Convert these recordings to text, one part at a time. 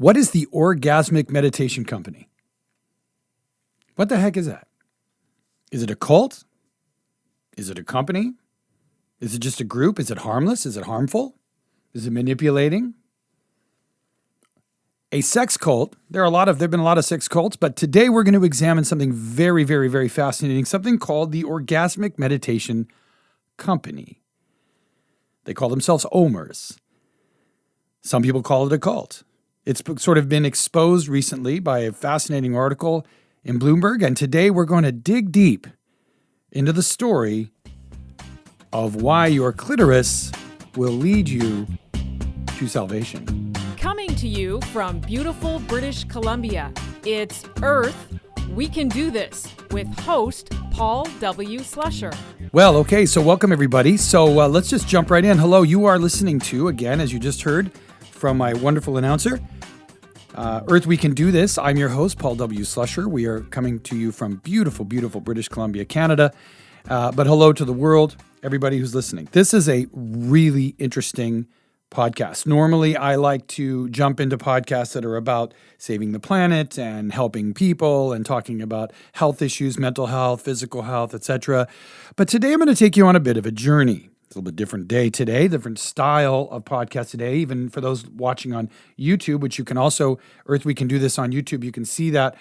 What is the Orgasmic Meditation Company? What the heck is that? Is it a cult? Is it a company? Is it just a group? Is it harmless? Is it harmful? Is it manipulating? A sex cult. There have been a lot of sex cults, but today we're going to examine something very, very, very fascinating, something called the Orgasmic Meditation Company. They call themselves Omers. Some people call it a cult. It's sort of been exposed recently by a fascinating article in Bloomberg, and today we're going to dig deep into the story of why your clitoris will lead you to salvation. Coming to you from beautiful British Columbia, it's Earth, We Can Do This, with host Paul W. Slusher. Well, okay, so welcome everybody. So let's just jump right in. Hello, you are listening to, again, as you just heard from my wonderful announcer, Earth, We Can Do This. I'm your host, Paul W. Slusher. We are coming to you from beautiful, beautiful British Columbia, Canada. But hello to the world, everybody who's listening. This is a really interesting podcast. Normally, I like to jump into podcasts that are about saving the planet and helping people and talking about health issues, mental health, physical health, etc. But today I'm going to take you on a bit of a journey. It's a little bit different day today, different style of podcast today, even for those watching on YouTube, which you can also, Earth, We Can Do This on YouTube. You can see that.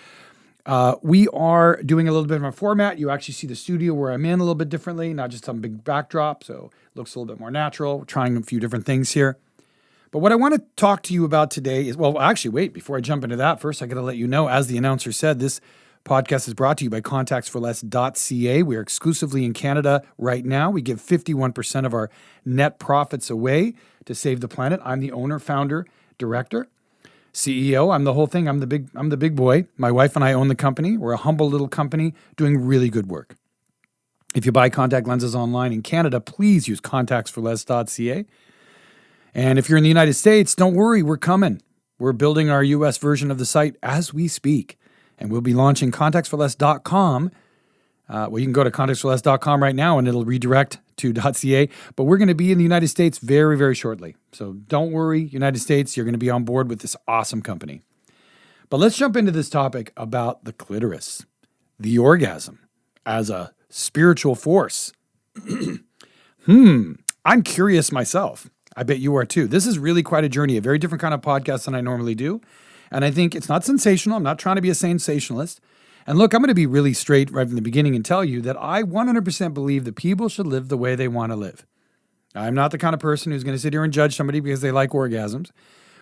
We are doing a little bit of a format. You actually see the studio where I'm in a little bit differently, not just some big backdrop, so it looks a little bit more natural. We're trying a few different things here. But what I want to talk to you about today is, well, actually, wait, before I jump into that, first I got to let you know, as the announcer said, this podcast is brought to you by contactsforless.ca. We are exclusively in Canada right now. We give 51% of our net profits away to save the planet. I'm the owner, founder, director, CEO. I'm the whole thing. I'm the big boy. My wife and I own the company. We're a humble little company doing really good work. If you buy contact lenses online in Canada, please use contactsforless.ca. And if you're in the United States, don't worry, we're coming. We're building our US version of the site as we speak. And we'll be launching contactsforless.com. Well, you can go to contactsforless.com right now and it'll redirect to .ca. But we're going to be in the United States very, very shortly. So don't worry, United States, you're going to be on board with this awesome company. But let's jump into this topic about the clitoris, the orgasm as a spiritual force. I'm curious myself. I bet you are too. This is really quite a journey, a very different kind of podcast than I normally do. And I think it's not sensational. I'm not trying to be a sensationalist. And look, I'm going to be really straight right from the beginning and tell you that I 100% believe that people should live the way they want to live. I'm not the kind of person who's going to sit here and judge somebody because they like orgasms,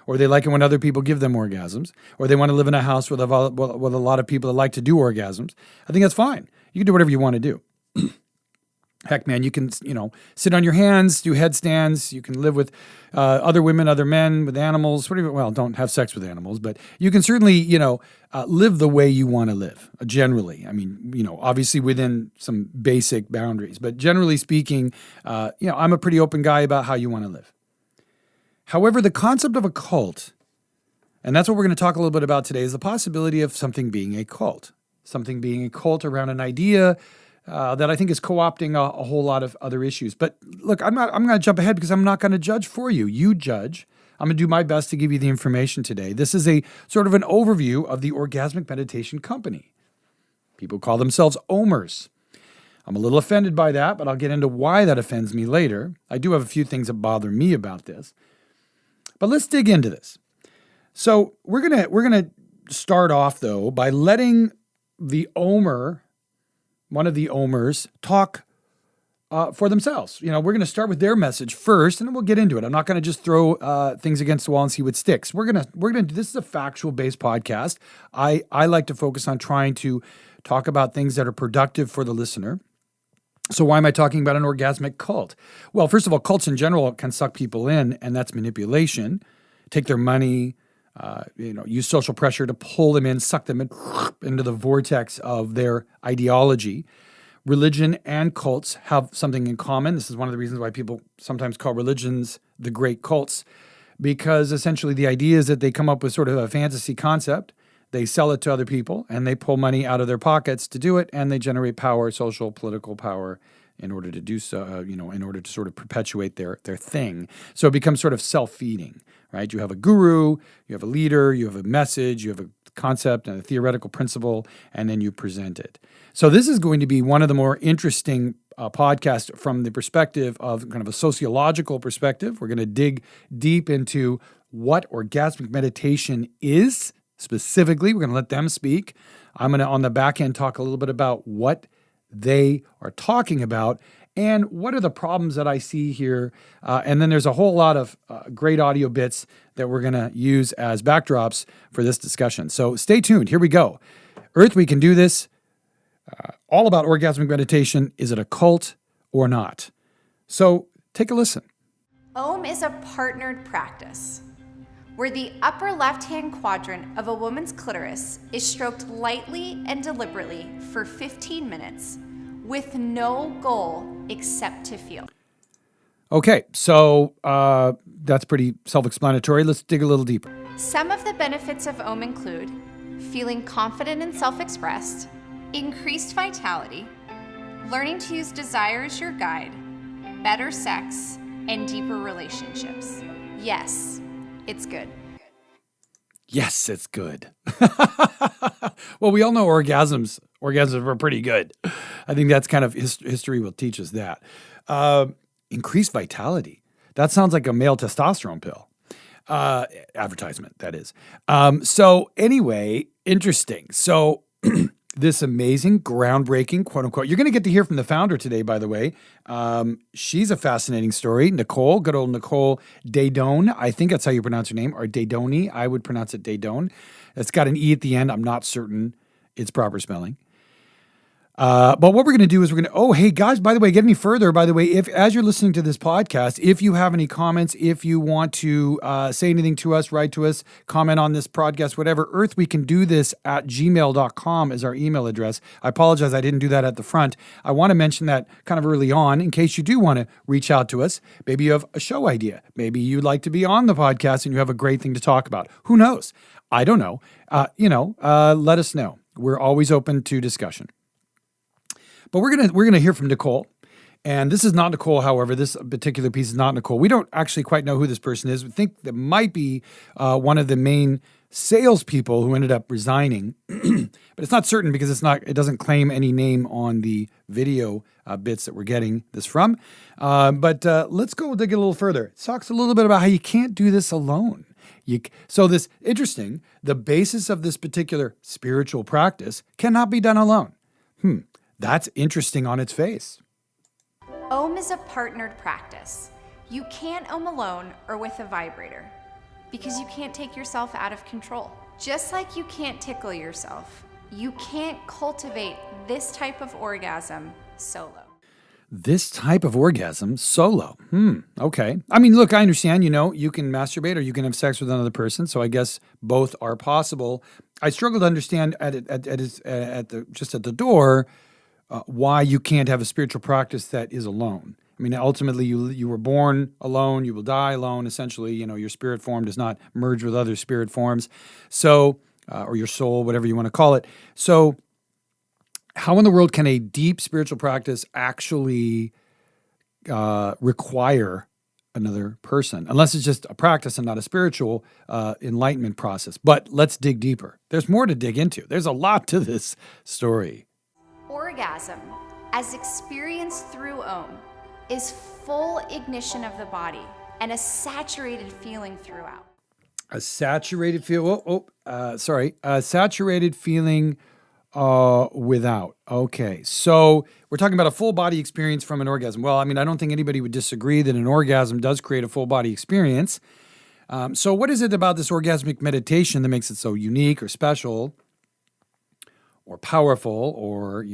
or they like it when other people give them orgasms, or they want to live in a house with a lot of people that like to do orgasms. I think that's fine. You can do whatever you want to do. Heck, man, you can, sit on your hands, do headstands. You can live with other women, other men, with animals. Well, don't have sex with animals, but you can certainly, live the way you want to live, generally. I mean, obviously within some basic boundaries. But generally speaking, I'm a pretty open guy about how you want to live. However, the concept of a cult, and that's what we're going to talk a little bit about today, is the possibility of something being a cult. Something being a cult around an idea that I think is co-opting a whole lot of other issues. But look, I'm going to jump ahead because I'm not going to judge for you. You judge. I'm going to do my best to give you the information today. This is a sort of an overview of the Orgasmic Meditation Company. People call themselves Omers. I'm a little offended by that, but I'll get into why that offends me later. I do have a few things that bother me about this. But let's dig into this. So we're gonna start off though by letting the Omer, one of the Omers, talk for themselves. We're going to start with their message first, and then we'll get into it. I'm not going to just throw things against the wall and see what sticks. We're going to. This is a factual-based podcast. I like to focus on trying to talk about things that are productive for the listener. So why am I talking about an orgasmic cult? Well, first of all, cults in general can suck people in, and that's manipulation. Take their money. Use social pressure to pull them in, suck them into the vortex of their ideology. Religion and cults have something in common. This is one of the reasons why people sometimes call religions the great cults, because essentially the idea is that they come up with sort of a fantasy concept, they sell it to other people, and they pull money out of their pockets to do it, and they generate power, social, political power, in order to do so, in order to sort of perpetuate their thing. So it becomes sort of self-feeding, right? You have a guru, you have a leader, you have a message, you have a concept and a theoretical principle, and then you present it. So this is going to be one of the more interesting podcasts from the perspective of kind of a sociological perspective. We're going to dig deep into what orgasmic meditation is specifically. We're going to let them speak. I'm going to, on the back end, talk a little bit about what they are talking about and what are the problems that I see here. And then there's a whole lot of great audio bits that we're going to use as backdrops for this discussion. So stay tuned. Here we go. Earth, we can do this. All about orgasmic meditation. Is it a cult or not? So take a listen. OM is a partnered practice where the upper left-hand quadrant of a woman's clitoris is stroked lightly and deliberately for 15 minutes with no goal except to feel. Okay, so that's pretty self-explanatory. Let's dig a little deeper. Some of the benefits of OM include feeling confident and self-expressed, increased vitality, learning to use desire as your guide, better sex, and deeper relationships. Yes, it's good. Yes, it's good. Well, we all know orgasms are pretty good. I think that's kind of history will teach us that. Increased vitality. That sounds like a male testosterone pill. Advertisement, that is. So anyway, interesting. So this amazing, groundbreaking, quote unquote. You're going to get to hear from the founder today, by the way. She's a fascinating story. Nicole, good old Nicole Daedone. I think that's how you pronounce her name, or Daedone. I would pronounce it Daedone. It's got an E at the end. I'm not certain its proper spelling. But what we're going to do is oh, hey guys, by the way, get any further, by the way, if, as you're listening to this podcast, if you have any comments, if you want to say anything to us, write to us, comment on this podcast, whatever, earthwecandothis@gmail.com is our email address. I apologize, I didn't do that at the front. I want to mention that kind of early on in case you do want to reach out to us. Maybe you have a show idea. Maybe you'd like to be on the podcast and you have a great thing to talk about. Who knows? I don't know. Let us know. We're always open to discussion. But we're gonna hear from Nicole, and this is not Nicole. However, this particular piece is not Nicole. We don't actually quite know who this person is. We think that might be one of the main salespeople who ended up resigning, but it's not certain because it doesn't claim any name on the video bits that we're getting this from. But let's go dig a little further. It talks a little bit about how you can't do this alone. So this interesting. The basis of this particular spiritual practice cannot be done alone. That's interesting on its face. OM is a partnered practice. You can't OM alone or with a vibrator because you can't take yourself out of control. Just like you can't tickle yourself, you can't cultivate this type of orgasm solo. This type of orgasm solo. Okay. I mean, look, I understand, you can masturbate or you can have sex with another person. So I guess both are possible. I struggle to understand at the door, why you can't have a spiritual practice that is alone. I mean, ultimately, you were born alone. You will die alone. Essentially, your spirit form does not merge with other spirit forms. So, or your soul, whatever you want to call it. So, how in the world can a deep spiritual practice actually require another person? Unless it's just a practice and not a spiritual enlightenment process. But let's dig deeper. There's more to dig into. There's a lot to this story. Orgasm, as experienced through OM, is full ignition of the body and a saturated feeling throughout. A saturated feel. A saturated feeling without. Okay, so we're talking about a full body experience from an orgasm. Well, I mean, I don't think anybody would disagree that an orgasm does create a full body experience. So what is it about this orgasmic meditation that makes it so unique or special? Or powerful, or,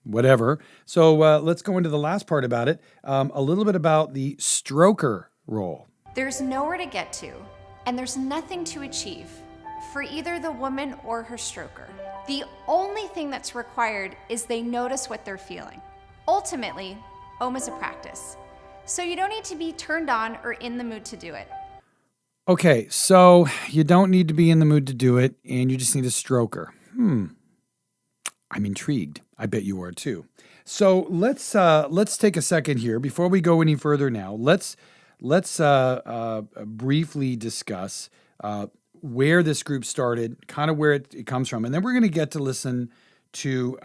whatever. So let's go into the last part about it. A little bit about the stroker role. There's nowhere to get to, and there's nothing to achieve for either the woman or her stroker. The only thing that's required is they notice what they're feeling. Ultimately, OM is a practice, so you don't need to be turned on or in the mood to do it. Okay, so you don't need to be in the mood to do it, and you just need a stroker. I'm intrigued. I bet you are too. So let's take a second here before we go any further. Now let's let's briefly discuss where this group started, kind of where it comes from, and then we're going to get to listen to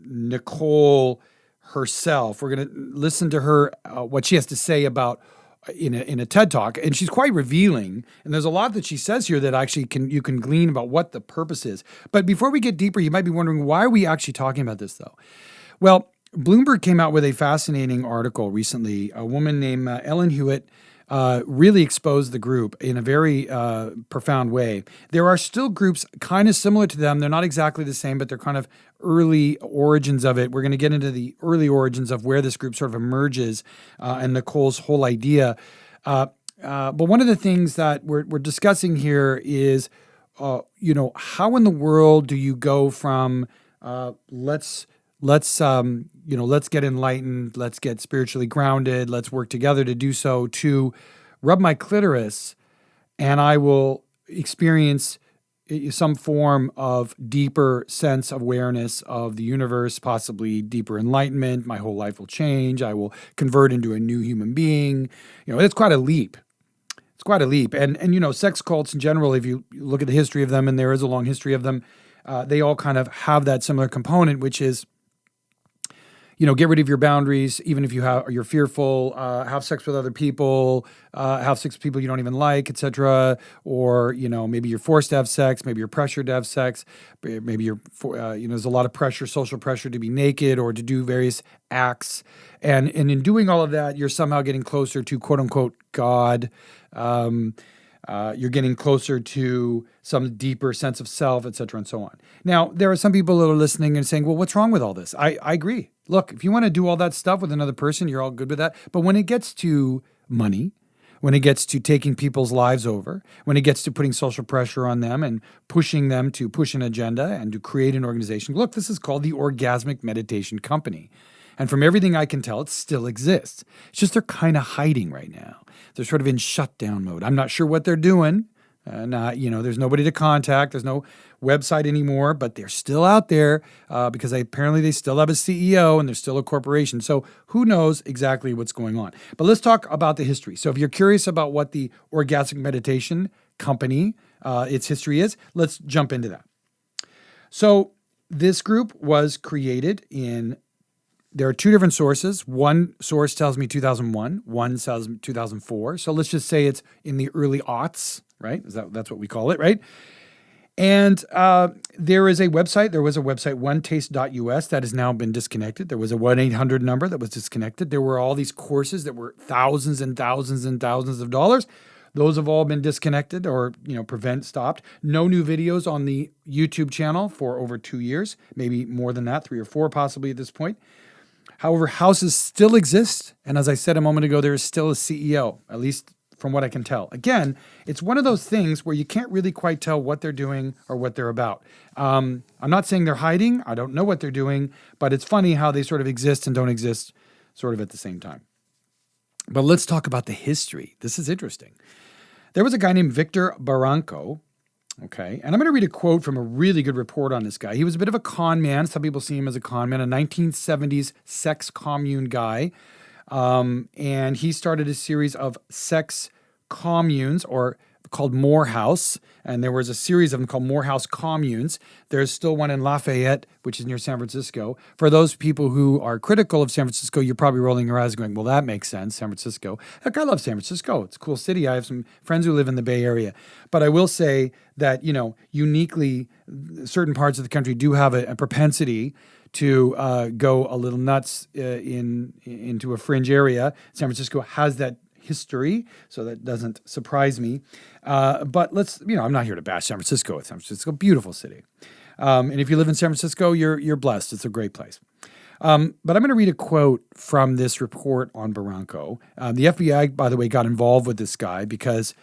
Nicole herself. We're going to listen to her, what she has to say about in a TED Talk, and she's quite revealing. And there's a lot that she says here that actually you can glean about what the purpose is. But before we get deeper, you might be wondering, why are we actually talking about this, though? Well, Bloomberg came out with a fascinating article recently. A woman named Ellen Hewitt really exposed the group in a very profound way. There are still groups kind of similar to them. They're not exactly the same, but they're kind of early origins of it. We're going to get into the early origins of where this group sort of emerges and Nicole's whole idea. But one of the things that we're discussing here is, how in the world do you go from let's get enlightened, let's get spiritually grounded, let's work together to do so, to rub my clitoris and I will experience some form of deeper sense of awareness of the universe, possibly deeper enlightenment. My whole life will change. I will convert into a new human being. It's quite a leap. It's quite a leap. And sex cults in general, if you look at the history of them, and there is a long history of them, they all kind of have that similar component, which is, get rid of your boundaries, even if you're fearful, have sex with other people, have sex with people you don't even like, etc. Or, maybe you're forced to have sex, maybe you're pressured to have sex, maybe there's a lot of pressure, social pressure to be naked or to do various acts. And in doing all of that, you're somehow getting closer to quote unquote God. You're getting closer to some deeper sense of self, et cetera, and so on. Now, there are some people that are listening and saying, well, what's wrong with all this? I agree. Look, if you want to do all that stuff with another person, you're all good with that. But when it gets to money, when it gets to taking people's lives over, when it gets to putting social pressure on them and pushing them to push an agenda and to create an organization, look, this is called the Orgasmic Meditation Company. And from everything I can tell, it still exists. It's just they're kind of hiding right now. They're sort of in shutdown mode. I'm not sure what they're doing. There's nobody to contact. There's no website anymore, but they're still out there because apparently they still have a CEO and they're still a corporation. So who knows exactly what's going on. But let's talk about the history. So if you're curious about what the Orgasmic Meditation Company, its history is, let's jump into that. So this group was created there are two different sources. One source tells me 2001, one tells me 2004. So let's just say it's in the early aughts, right? That's what we call it, right? And there is a website. There was a website, OneTaste.us, that has now been disconnected. There was a 1-800 number that was disconnected. There were all these courses that were thousands and thousands and thousands of dollars. Those have all been disconnected or, stopped. No new videos on the YouTube channel for over 2 years, maybe more than that, 3 or 4 possibly at this point. However, houses still exist. And as I said a moment ago, there is still a CEO, at least from what I can tell. Again, it's one of those things where you can't really quite tell what they're doing or what they're about. I'm not saying they're hiding. I don't know what they're doing, but it's funny how they sort of exist and don't exist sort of at the same time. But let's talk about the history. This is interesting. There was a guy named Victor Barranco. Okay, and I'm going to read a quote from a really good report on this guy. He was a bit of a con man. Some people see him as a con man, a 1970s sex commune guy. And he started a series of sex communes called Morehouse. And there was a series of them called Morehouse communes. There's still one in Lafayette, which is near San Francisco. For those people who are critical of San Francisco, you're probably rolling your eyes going, well, that makes sense, San Francisco. Heck, I love San Francisco. It's a cool city. I have some friends who live in the Bay Area. But I will say that, uniquely, certain parts of the country do have a propensity to go a little nuts into a fringe area. San Francisco has that history, so that doesn't surprise me. But I'm not here to bash San Francisco. San Francisco, beautiful city. And if you live in San Francisco, you're blessed. It's a great place. But I'm going to read a quote from this report on Barranco. The FBI, by the way, got involved with this guy because,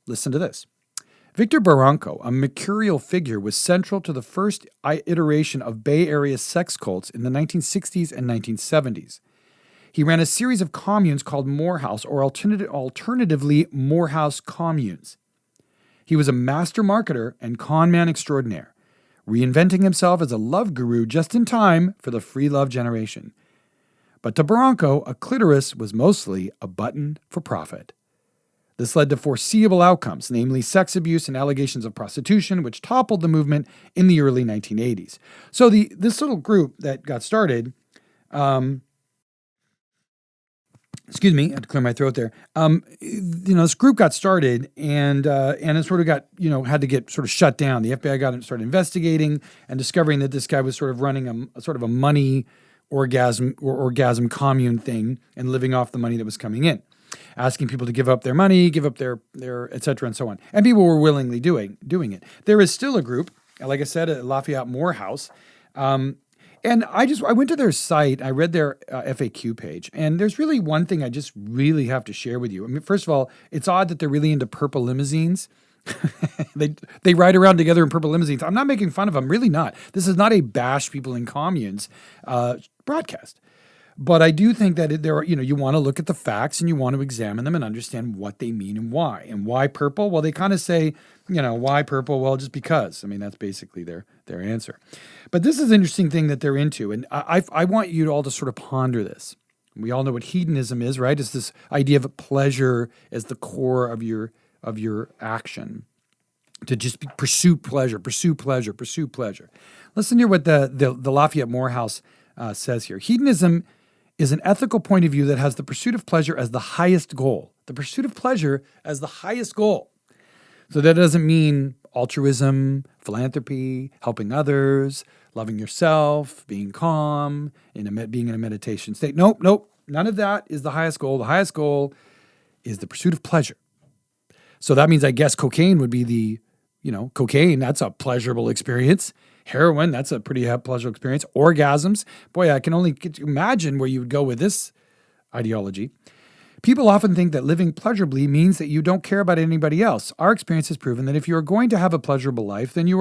listen to this. Victor Barranco, a mercurial figure, was central to the first iteration of Bay Area sex cults in the 1960s and 1970s. He ran a series of communes called Morehouse, or alternatively Morehouse communes. He was a master marketer and con man extraordinaire, reinventing himself as a love guru just in time for the free love generation. But to Barranco, a clitoris was mostly a button for profit. This led to foreseeable outcomes, namely sex abuse and allegations of prostitution, which toppled the movement in the early 1980s. So this little group that got started, excuse me, I had to clear my throat there. This group got started and it sort of got, had to get sort of shut down. The FBI started investigating and discovering that this guy was sort of running a sort of a money orgasm commune thing and living off the money that was coming in, asking people to give up their money, give up their et cetera and so on. And people were willingly doing it. There is still a group, like I said, at Lafayette Morehouse. And I went to their site, I read their FAQ page, and there's really one thing I just really have to share with you. I mean, first of all, it's odd that they're really into purple limousines. They ride around together in purple limousines. I'm not making fun of them, really not. This is not a bash people in communes broadcast. But I do think that you want to look at the facts and you want to examine them and understand what they mean and why. And why purple? Well, they kind of say, why purple? Well, just because. I mean, that's basically their answer. But this is an interesting thing that they're into. And I want you all to sort of ponder this. We all know what hedonism is, right? It's this idea of pleasure as the core of your action. To just pursue pleasure. Listen to what the Lafayette Morehouse says here. Hedonism is an ethical point of view that has the pursuit of pleasure as the highest goal. The pursuit of pleasure as the highest goal. So that doesn't mean altruism, philanthropy, helping others, loving yourself, being calm, being in a meditation state. Nope. None of that is the highest goal. The highest goal is the pursuit of pleasure. So that means, I guess, cocaine would be cocaine, that's a pleasurable experience. Heroin, that's a pretty pleasurable experience. Orgasms, boy, I can only imagine where you would go with this ideology. People often think that living pleasurably means that you don't care about anybody else. Our experience has proven that if you are going to have a pleasurable life, then you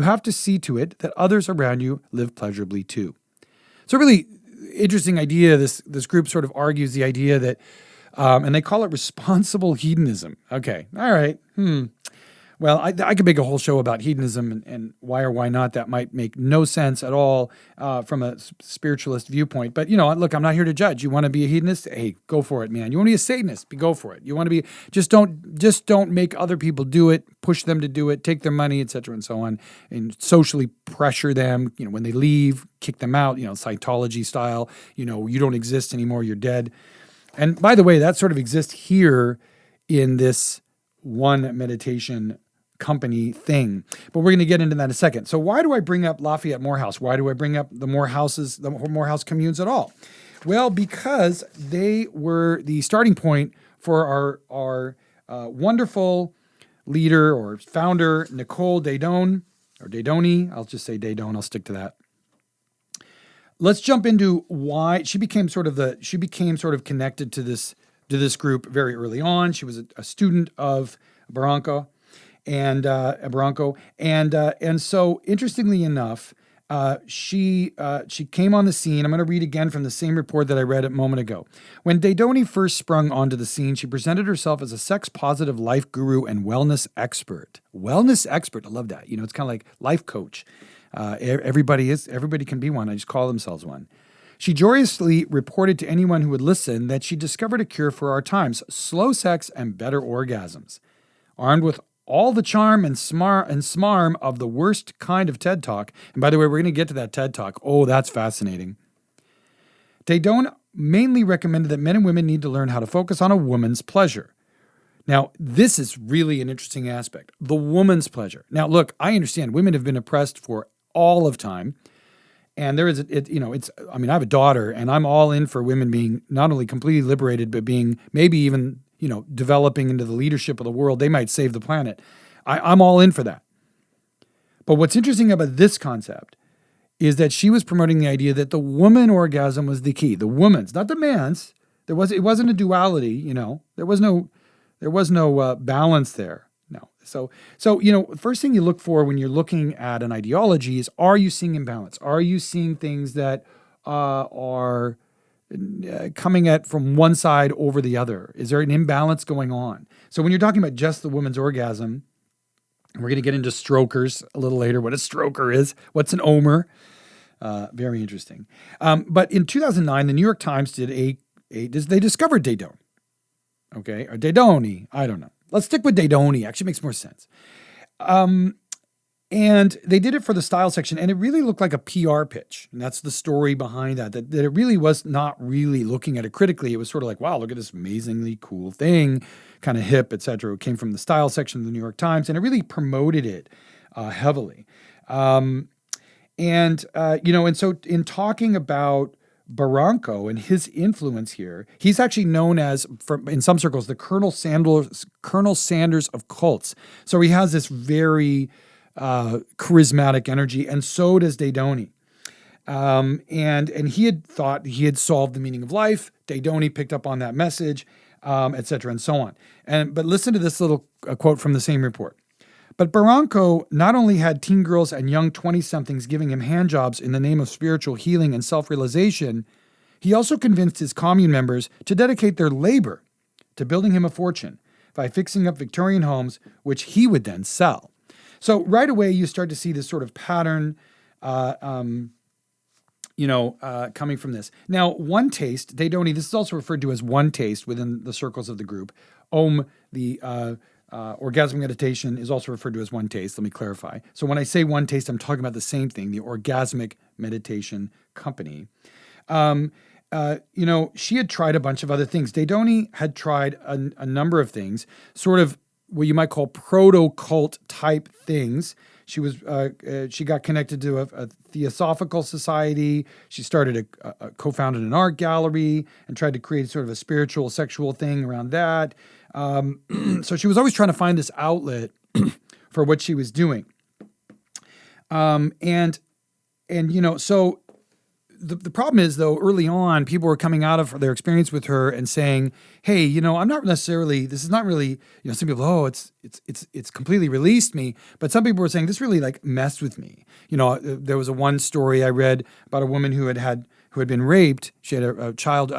have to see to it that others around you live pleasurably too. So really interesting idea. This group sort of argues the idea that, and they call it responsible hedonism. Okay, all right. Well, I could make a whole show about hedonism and why or why not. That might make no sense at all from a spiritualist viewpoint. But, look, I'm not here to judge. You want to be a hedonist? Hey, go for it, man. You want to be a Satanist? Go for it. You want to be, just don't make other people do it, push them to do it, take their money, et cetera, and so on, and socially pressure them. When they leave, kick them out, Scientology style, you don't exist anymore, you're dead. And by the way, that sort of exists here in this One Meditation Company thing. But we're going to get into that in a second. So why do I bring up Lafayette Morehouse? Why do I bring up the Morehouse communes at all? Well, because they were the starting point for our wonderful leader or founder, Nicole Daedone, or Daedone. I'll just say Daedone. I'll stick to that. Let's jump into why she became sort of connected to this group very early on. She was a student of Barranco. And so interestingly enough, she came on the scene. I'm going to read again from the same report that I read a moment ago. When Daedone first sprung onto the scene, she presented herself as a sex-positive life guru and wellness expert. Wellness expert, I love that. It's kind of like life coach. Everybody can be one. I just call themselves one. She joyously reported to anyone who would listen that she discovered a cure for our times: slow sex and better orgasms. Armed with all the charm and smarm of the worst kind of TED Talk. And by the way, we're going to get to that TED Talk. Oh, that's fascinating. Daedone mainly recommended that men and women need to learn how to focus on a woman's pleasure. Now, this is really an interesting aspect. The woman's pleasure. Now, look, I understand women have been oppressed for all of time. And there is, I have a daughter, and I'm all in for women being not only completely liberated, but being maybe even developing into the leadership of the world. They might save the planet. I'm all in for that. But what's interesting about this concept is that she was promoting the idea that the woman orgasm was the key. The woman's, not the man's. It wasn't a duality, There was no balance there. No. So first thing you look for when you're looking at an ideology is, are you seeing imbalance? Are you seeing things that are coming at from one side over the other? Is there an imbalance going on? So when you're talking about just the woman's orgasm, and we're going to get into strokers a little later, what a stroker is, what's an omer, Very interesting. But in 2009, the New York Times did they discovered Dayton. Okay, or Daytoni, I don't know. Let's stick with Daytoni. Actually makes more sense. And they did it for the style section, and it really looked like a PR pitch. And that's the story behind that it really was not really looking at it critically. It was sort of like, wow, look at this amazingly cool thing, kind of hip, etc. It came from the style section of the New York Times, and it really promoted it heavily. And so in talking about Barranco and his influence here, he's actually known as, in some circles, the Colonel Sanders of cults. So he has this very charismatic energy, and so does Daytoni. And he had thought he had solved the meaning of life. Daytoni picked up on that message, et cetera, and so on. But listen to this little quote from the same report. But Barranco not only had teen girls and young 20-somethings giving him handjobs in the name of spiritual healing and self-realization, he also convinced his commune members to dedicate their labor to building him a fortune by fixing up Victorian homes, which he would then sell. So right away, you start to see this sort of pattern, coming from this. Now, OneTaste, Daytoni, this is also referred to as OneTaste within the circles of the group. The Orgasmic Meditation is also referred to as OneTaste. Let me clarify. So when I say OneTaste, I'm talking about the same thing, the Orgasmic Meditation Company. She had tried a bunch of other things. Daytoni had tried a number of things, sort of what you might call proto-cult type things. She got connected to a Theosophical Society. She started co-founded an art gallery and tried to create sort of a spiritual, sexual thing around that. So she was always trying to find this outlet for what she was doing. So the problem is, though, early on, people were coming out of their experience with her and saying, hey, I'm not necessarily, this is not really, some people, it's completely released me. But some people were saying this really like messed with me. There was one story I read about a woman who had been raped. She had a child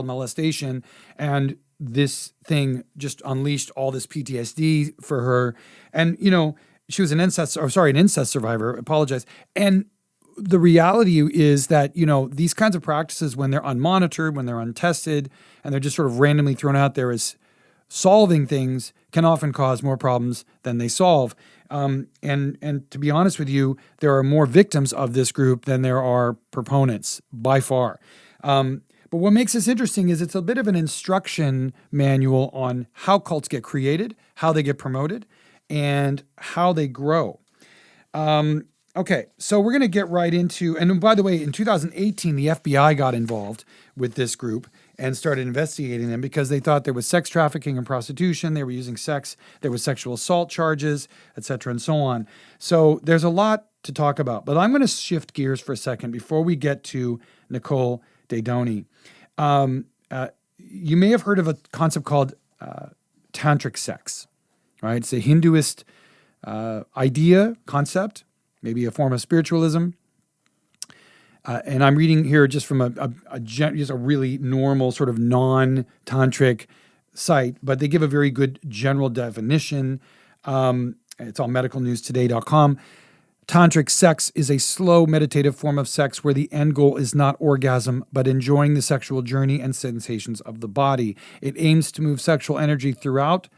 molestation, and this thing just unleashed all this PTSD for her. And, she was an incest survivor, apologize. And the reality is that, these kinds of practices, when they're unmonitored, when they're untested, and they're just sort of randomly thrown out there as solving things, can often cause more problems than they solve. And to be honest with you, there are more victims of this group than there are proponents, by far. But what makes this interesting is it's a bit of an instruction manual on how cults get created, how they get promoted, and how they grow. Okay, so we're going to get right into, and by the way, in 2018, the FBI got involved with this group and started investigating them because they thought there was sex trafficking and prostitution. They were using sex. There was sexual assault charges, et cetera, and so on. So there's a lot to talk about, but I'm going to shift gears for a second before we get to Nicole Daytoni. You may have heard of a concept called Tantric Sex, right? It's a Hinduist concept, maybe a form of spiritualism. And I'm reading here just from just a really normal sort of non-tantric site, but they give a very good general definition. It's on medicalnewstoday.com. Tantric sex is a slow meditative form of sex where the end goal is not orgasm, but enjoying the sexual journey and sensations of the body. It aims to move sexual energy throughout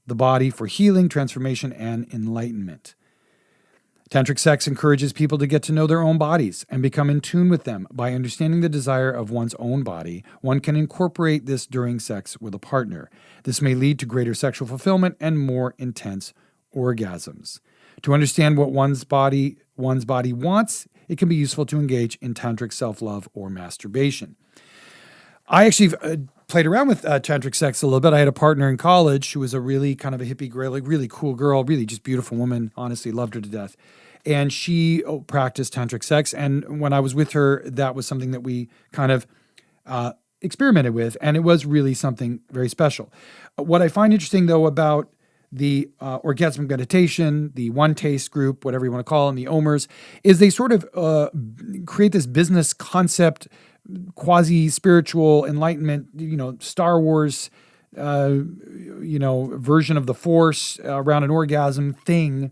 the body for healing, transformation, and enlightenment. Tantric sex encourages people to get to know their own bodies and become in tune with them. By understanding the desire of one's own body, one can incorporate this during sex with a partner. This may lead to greater sexual fulfillment and more intense orgasms. To understand what one's body wants, it can be useful to engage in tantric self-love or masturbation. I actually played around with tantric sex a little bit. I had a partner in college who was a really kind of a hippie girl, like really cool girl, really just beautiful woman. Honestly, loved her to death. And she practiced tantric sex. And when I was with her, that was something that we kind of experimented with. And it was really something very special. What I find interesting, though, about the Orgasmic Meditation, the OneTaste group, whatever you want to call them, the OMers, is they sort of create this business concept, quasi-spiritual enlightenment, Star Wars, version of the Force around an orgasm thing.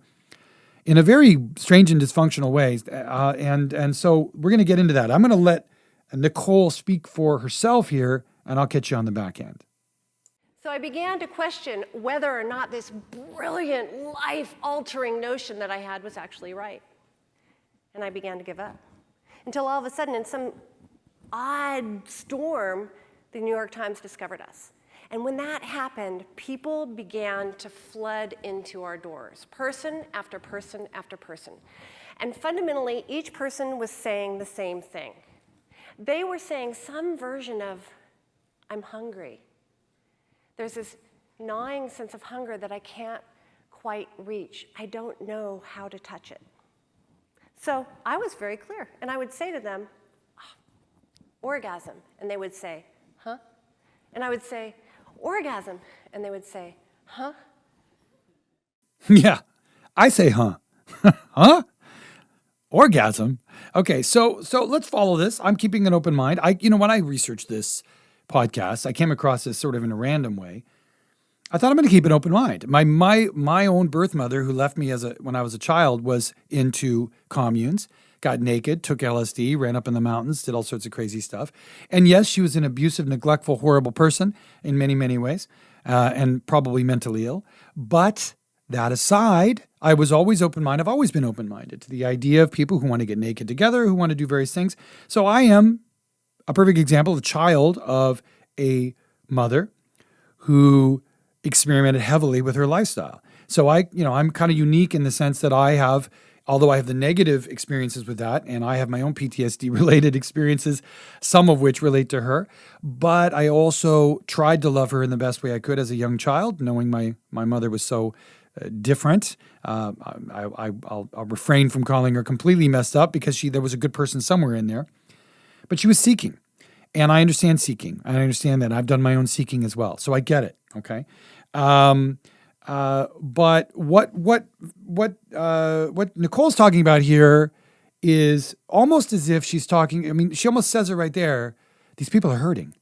in a very strange and dysfunctional way. And so we're going to get into that. I'm going to let Nicole speak for herself here, and I'll catch you on the back end. So I began to question whether or not this brilliant, life-altering notion that I had was actually right. And I began to give up. Until all of a sudden, in some odd storm, the New York Times discovered us. And when that happened, people began to flood into our doors, person after person after person. And fundamentally, each person was saying the same thing. They were saying some version of, I'm hungry. There's this gnawing sense of hunger that I can't quite reach. I don't know how to touch it. So I was very clear, and I would say to them, orgasm, and they would say, huh? And I would say, orgasm, and they would say, huh? Yeah, I say, huh? Huh? Orgasm? Okay, so let's follow this. I'm keeping an open mind. When I researched this podcast, I came across this sort of in a random way. I thought I'm going to keep an open mind. My own birth mother, who left me when I was a child, was into communes, got naked, took LSD, ran up in the mountains, did all sorts of crazy stuff. And yes, she was an abusive, neglectful, horrible person in many, many ways, and probably mentally ill. But that aside, I was always open-minded. I've always been open-minded to the idea of people who want to get naked together, who want to do various things. So I am a perfect example, a child of a mother who experimented heavily with her lifestyle. So I'm kind of unique in the sense that although I have the negative experiences with that, and I have my own PTSD-related experiences, some of which relate to her, but I also tried to love her in the best way I could as a young child, knowing my mother was so different. I'll refrain from calling her completely messed up because there was a good person somewhere in there, but she was seeking, and I understand seeking. I understand that. I've done my own seeking as well, so I get it. Okay. But what Nicole's talking about here is almost as if she's talking, she almost says it right there. These people are hurting,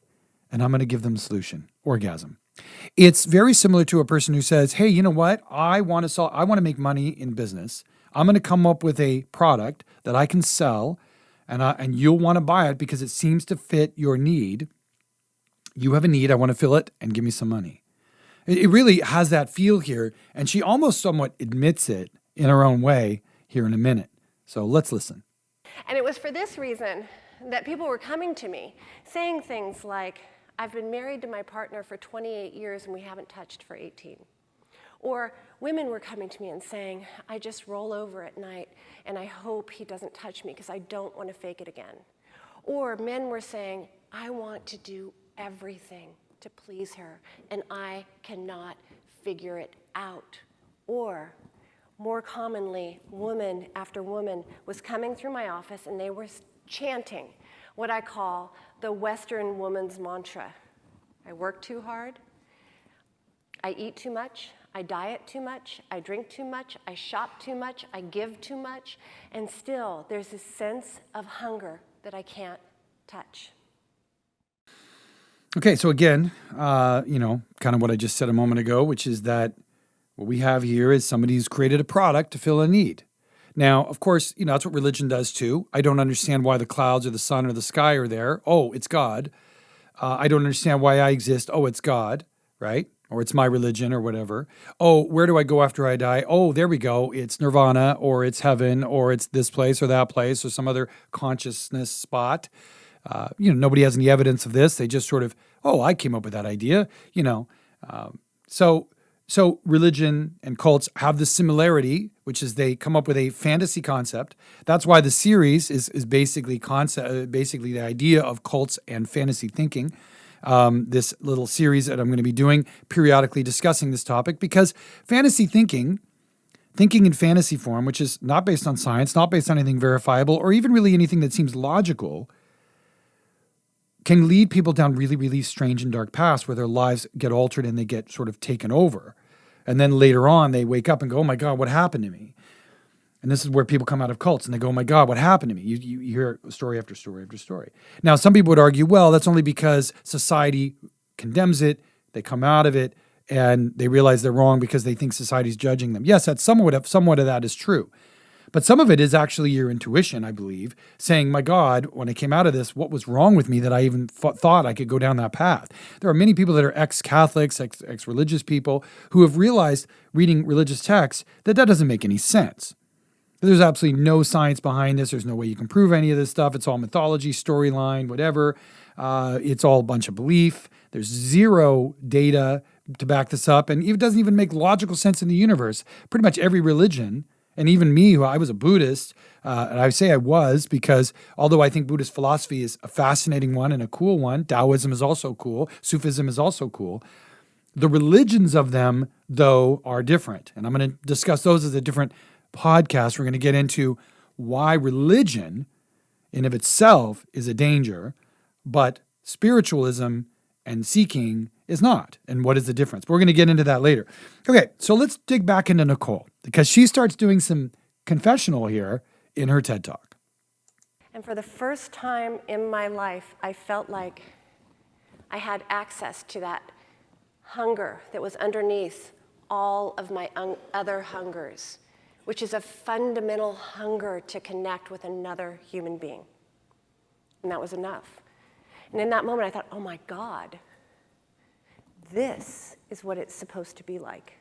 and I'm going to give them a solution: orgasm. It's very similar to a person who says, hey, you know what? I want to make money in business. I'm going to come up with a product that I can sell, and you'll want to buy it because it seems to fit your need. You have a need. I want to fill it, and give me some money. It really has that feel here, and she almost somewhat admits it in her own way here in a minute. So let's listen. And it was for this reason that people were coming to me saying things like, I've been married to my partner for 28 years and we haven't touched for 18. Or women were coming to me and saying, I just roll over at night and I hope he doesn't touch me because I don't want to fake it again. Or men were saying, I want to do everything to please her, and I cannot figure it out. Or, more commonly, woman after woman was coming through my office and they were chanting what I call the Western woman's mantra. I work too hard, I eat too much, I diet too much, I drink too much, I shop too much, I give too much, and still there's this sense of hunger that I can't touch. Okay, so again, kind of what I just said a moment ago, which is that what we have here is somebody who's created a product to fill a need. Now, of course, that's what religion does too. I don't understand why the clouds or the sun or the sky are there. Oh, it's God. I don't understand why I exist. Oh, it's God, right? Or it's my religion or whatever. Oh, where do I go after I die? Oh, there we go. It's nirvana or it's heaven or it's this place or that place or some other consciousness spot. Nobody has any evidence of this. They just sort of, I came up with that idea, So religion and cults have this similarity, which is they come up with a fantasy concept. That's why the series is basically the idea of cults and fantasy thinking. This little series that I'm going to be doing, periodically discussing this topic, because fantasy thinking in fantasy form, which is not based on science, not based on anything verifiable, or even really anything that seems logical, can lead people down really, really strange and dark paths where their lives get altered and they get sort of taken over. And then later on, they wake up and go, oh my God, what happened to me? And this is where people come out of cults and they go, oh my God, what happened to me? You hear story after story after story. Now, some people would argue, well, that's only because society condemns it. They come out of it and they realize they're wrong because they think society's judging them. Yes, that's somewhat of that is true. But some of it is actually your intuition, I believe, saying, my God, when I came out of this, what was wrong with me that I even thought I could go down that path? There are many people that are ex-Catholics, ex-religious people who have realized reading religious texts that doesn't make any sense. There's absolutely no science behind this. There's no way you can prove any of this stuff. It's all mythology, storyline, whatever. It's all a bunch of belief. There's zero data to back this up. And it doesn't even make logical sense in the universe. Pretty much every religion, and even me, who I was a Buddhist, and I say I was because although I think Buddhist philosophy is a fascinating one and a cool one, Taoism is also cool, Sufism is also cool, the religions of them, though, are different. And I'm going to discuss those as a different podcast. We're going to get into why religion in of itself is a danger, but spiritualism and seeking is not. And what is the difference? But we're going to get into that later. Okay, so let's dig back into Nicole because she starts doing some confessional here in her TED Talk. And for the first time in my life, I felt like I had access to that hunger that was underneath all of my other hungers, which is a fundamental hunger to connect with another human being. And that was enough. And in that moment, I thought, oh my God, this is what it's supposed to be like.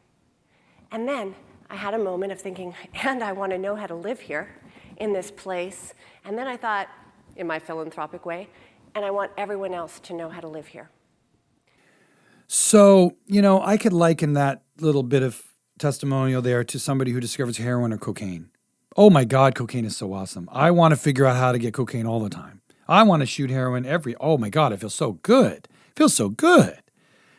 And then I had a moment of thinking, and I want to know how to live here in this place. And then I thought, in my philanthropic way, and I want everyone else to know how to live here. So, I could liken that little bit of testimonial there to somebody who discovers heroin or cocaine. Oh my God, cocaine is so awesome. I want to figure out how to get cocaine all the time. I want to shoot heroin oh my God, it feels so good. It feels so good.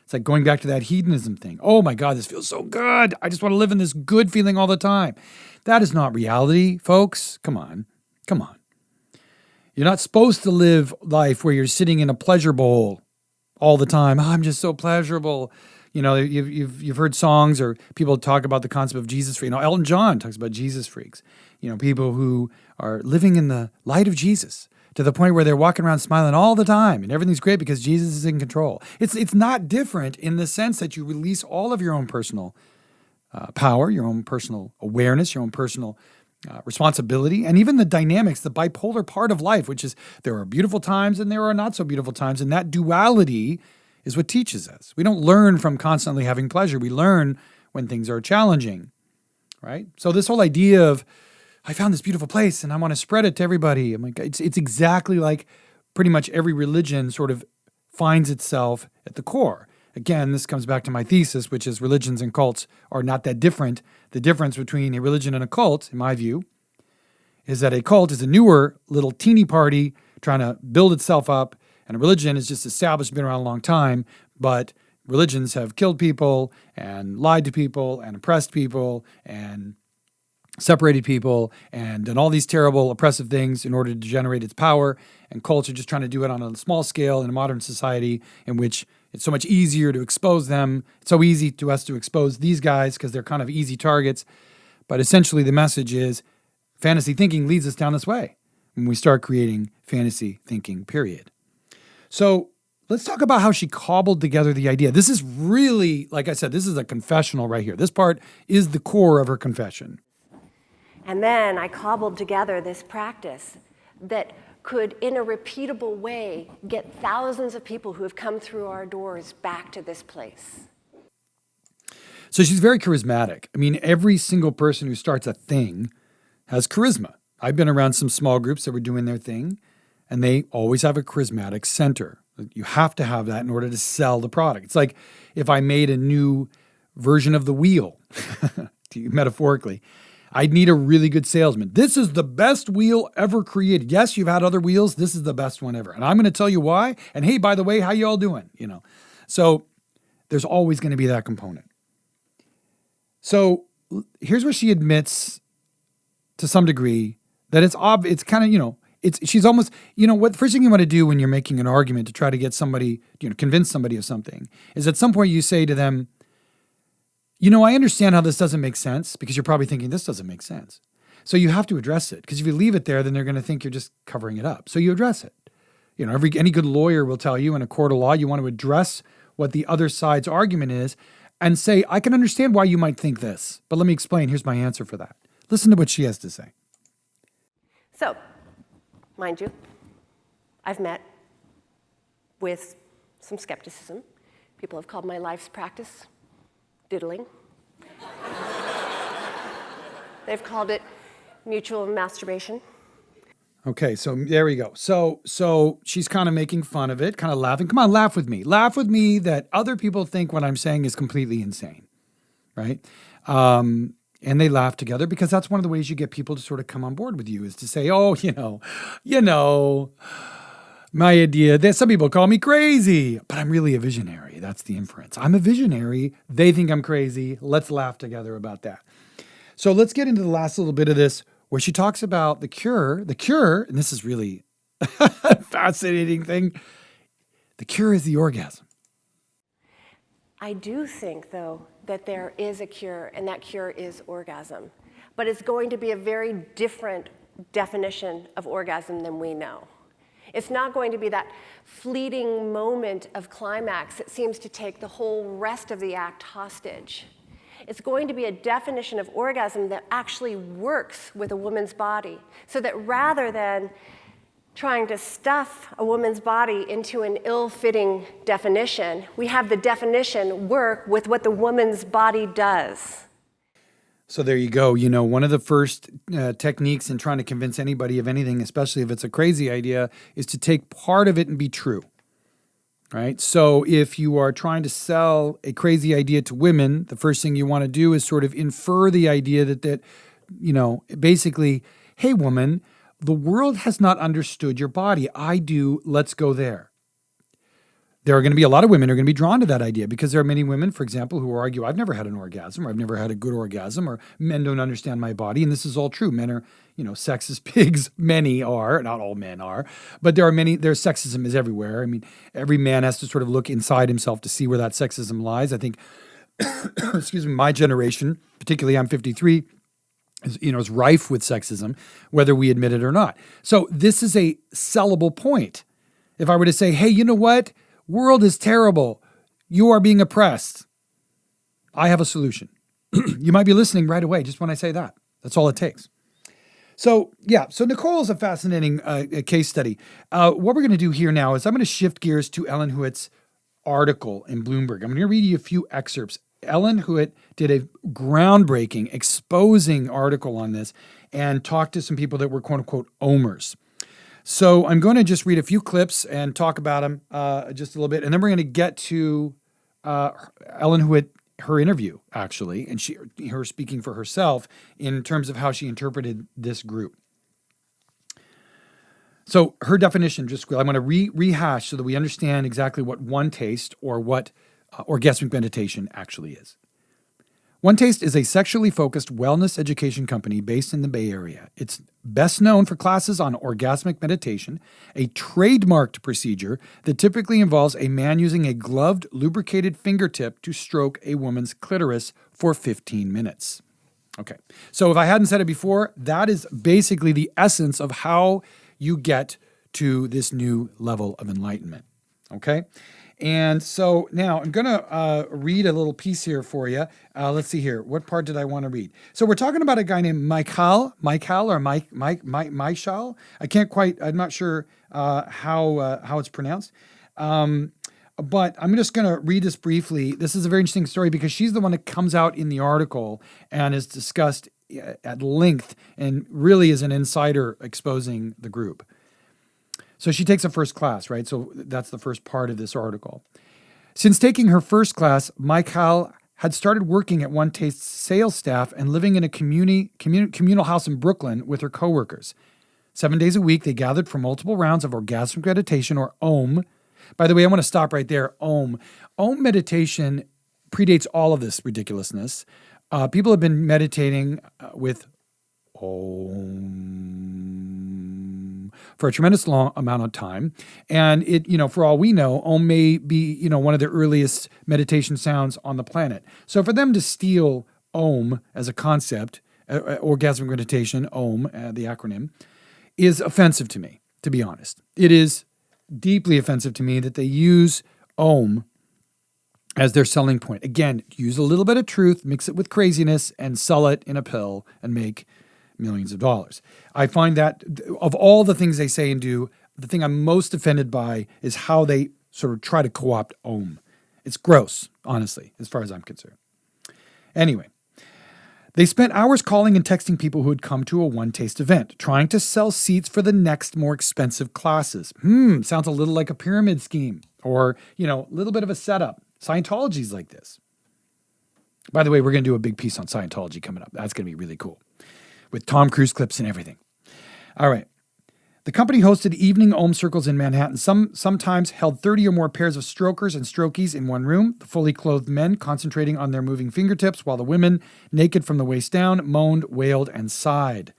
It's like going back to that hedonism thing. Oh my God, this feels so good. I just want to live in this good feeling all the time. That is not reality, folks. Come on. You're not supposed to live life where you're sitting in a pleasure bowl all the time. I'm just so pleasurable. You've heard songs or people talk about the concept of Jesus freak. Elton John talks about Jesus freaks. People who are living in the light of Jesus to the point where they're walking around smiling all the time and everything's great because Jesus is in control. It's not different in the sense that you release all of your own personal power, your own personal awareness, your own personal responsibility, and even the dynamics, the bipolar part of life, which is there are beautiful times and there are not so beautiful times. And that duality is what teaches us. We don't learn from constantly having pleasure. We learn when things are challenging, right? So this whole idea of, I found this beautiful place and I want to spread it to everybody. I'm like, it's exactly like pretty much every religion sort of finds itself at the core. Again, this comes back to my thesis, which is religions and cults are not that different. The difference between a religion and a cult, in my view, is that a cult is a newer little teeny party trying to build itself up, and a religion is just established, been around a long time, but religions have killed people and lied to people and oppressed people and separated people and done all these terrible oppressive things in order to generate its power. And cults are just trying to do it on a small scale in a modern society in which it's so much easier to expose them. It's so easy to us to expose these guys because they're kind of easy targets. But essentially the message is fantasy thinking leads us down this way when we start creating fantasy thinking, period. So let's talk about how she cobbled together the idea. This is really, like I said, this is a confessional right here. This part is the core of her confession. And then I cobbled together this practice that could, in a repeatable way, get thousands of people who have come through our doors back to this place. So she's very charismatic. I mean, every single person who starts a thing has charisma. I've been around some small groups that were doing their thing, and they always have a charismatic center. You have to have that in order to sell the product. It's like if I made a new version of the wheel, metaphorically, I'd need a really good salesman. This is the best wheel ever created. Yes, you've had other wheels. This is the best one ever. And I'm going to tell you why. And hey, by the way, how you all doing? So there's always going to be that component. So here's where she admits to some degree that it's kind of, she's almost, what the first thing you want to do when you're making an argument to try to get somebody, convince somebody of something is at some point you say to them, I understand how this doesn't make sense because you're probably thinking this doesn't make sense. So you have to address it because if you leave it there, then they're going to think you're just covering it up. So you address it. Any good lawyer will tell you in a court of law, you want to address what the other side's argument is and say, I can understand why you might think this, but let me explain. Here's my answer for that. Listen to what she has to say. So, mind you, I've met with some skepticism. People have called my life's practice diddling. They've called it mutual masturbation. Okay, so there we go. So she's kind of making fun of it, kind of laughing. Come on, laugh with me. Laugh with me that other people think what I'm saying is completely insane, right? And they laugh together because that's one of the ways you get people to sort of come on board with you is to say, oh, my idea, that some people call me crazy, but I'm really a visionary. That's the inference. I'm a visionary. They think I'm crazy. Let's laugh together about that. So let's get into the last little bit of this where she talks about the cure, and this is really a fascinating thing. The cure is the orgasm. I do think, though, that there is a cure, and that cure is orgasm. But it's going to be a very different definition of orgasm than we know. It's not going to be that fleeting moment of climax that seems to take the whole rest of the act hostage. It's going to be a definition of orgasm that actually works with a woman's body, so that rather than trying to stuff a woman's body into an ill-fitting definition, we have the definition work with what the woman's body does. So there you go. One of the first techniques in trying to convince anybody of anything, especially if it's a crazy idea, is to take part of it and be true. Right? So if you are trying to sell a crazy idea to women, the first thing you want to do is sort of infer the idea that basically, hey, woman, the world has not understood your body. I do. Let's go there. There are going to be a lot of women who are going to be drawn to that idea because there are many women, for example, who argue, I've never had an orgasm, or I've never had a good orgasm, or men don't understand my body. And this is all true. Men are, sexist pigs. Many are, not all men are, but there's sexism is everywhere. I mean, every man has to sort of look inside himself to see where that sexism lies. I think, excuse me, my generation, particularly I'm 53, is rife with sexism, whether we admit it or not. So this is a sellable point. If I were to say, hey, you know what? World is terrible. You are being oppressed. I have a solution. You might be listening right away just when I say that. That's all it takes. So Nicole is a fascinating case study. What we're going to do here now is I'm going to shift gears to Ellen Huet's article in Bloomberg. I'm going to read you a few excerpts. Ellen Huet did a groundbreaking, exposing article on this and talked to some people that were quote-unquote omers. So I'm going to just read a few clips and talk about them just a little bit. And then we're going to get to Ellen Huet, her interview, actually, and her speaking for herself in terms of how she interpreted this group. So her definition, I'm going to rehash so that we understand exactly what OneTaste or what orgasmic meditation actually is. OneTaste is a sexually focused wellness education company based in the Bay Area. It's best known for classes on orgasmic meditation, a trademarked procedure that typically involves a man using a gloved, lubricated fingertip to stroke a woman's clitoris for 15 minutes. Okay, so if I hadn't said it before, that is basically the essence of how you get to this new level of enlightenment. Okay? And so now I'm going to read a little piece here for you. Let's see here. What part did I want to read? So we're talking about a guy named Michael or Michael. I'm not sure how it's pronounced. But I'm just going to read this briefly. This is a very interesting story because she's the one that comes out in the article and is discussed at length and really is an insider exposing the group. So she takes a first class, right? So that's the first part of this article. Since taking her first class, Michael had started working at OneTaste's sales staff and living in a communal house in Brooklyn with her coworkers. 7 days a week, they gathered for multiple rounds of orgasmic meditation, or OM. By the way, I want to stop right there. OM. OM meditation predates all of this ridiculousness. People have been meditating with Om for a tremendous long amount of time. And it, for all we know, Om may be, one of the earliest meditation sounds on the planet. So for them to steal Om as a concept, orgasmic meditation, Om, the acronym, is offensive to me, to be honest. It is deeply offensive to me that they use Om as their selling point. Again, use a little bit of truth, mix it with craziness, and sell it in a pill and make millions of dollars. I find that of all the things they say and do, the thing I'm most offended by is how they sort of try to co-opt Om. It's gross, honestly, as far as I'm concerned. Anyway, they spent hours calling and texting people who had come to a OneTaste event, trying to sell seats for the next more expensive classes. Sounds a little like a pyramid scheme or, a little bit of a setup. Scientology's like this. By the way, we're going to do a big piece on Scientology coming up. That's going to be really cool with Tom Cruise clips and everything. All right. The company hosted evening Om circles in Manhattan, sometimes held 30 or more pairs of strokers and strokies in one room, the fully clothed men concentrating on their moving fingertips, while the women, naked from the waist down, moaned, wailed, and sighed.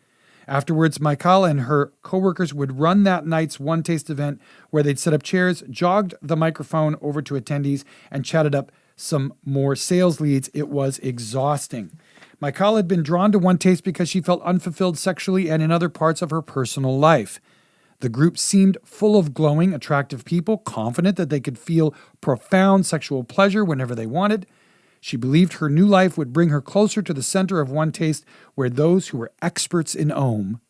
Afterwards, Michaela and her coworkers would run that night's OneTaste event where they'd set up chairs, jogged the microphone over to attendees, and chatted up some more sales leads. It was exhausting. Michaela had been drawn to OneTaste because she felt unfulfilled sexually and in other parts of her personal life. The group seemed full of glowing, attractive people, confident that they could feel profound sexual pleasure whenever they wanted. She believed her new life would bring her closer to the center of OneTaste, where those who were experts in Om,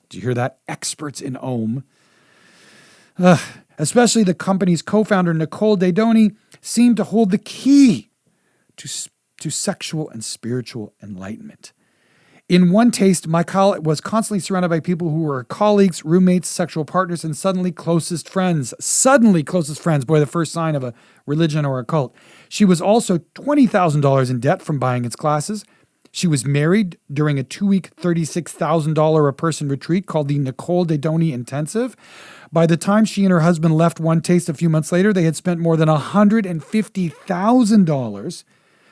do you hear that? Experts in Om, especially the company's co-founder, Nicole Dedoni, seemed to hold the key to sexual and spiritual enlightenment. In OneTaste, Michael was constantly surrounded by people who were colleagues, roommates, sexual partners, and suddenly closest friends. Suddenly closest friends. Boy, the first sign of a religion or a cult. She was also $20,000 in debt from buying its classes. She was married during a 2-week, $36,000 a person retreat called the Nicole Dedoni Intensive. By the time she and her husband left OneTaste a few months later, they had spent more than $150,000.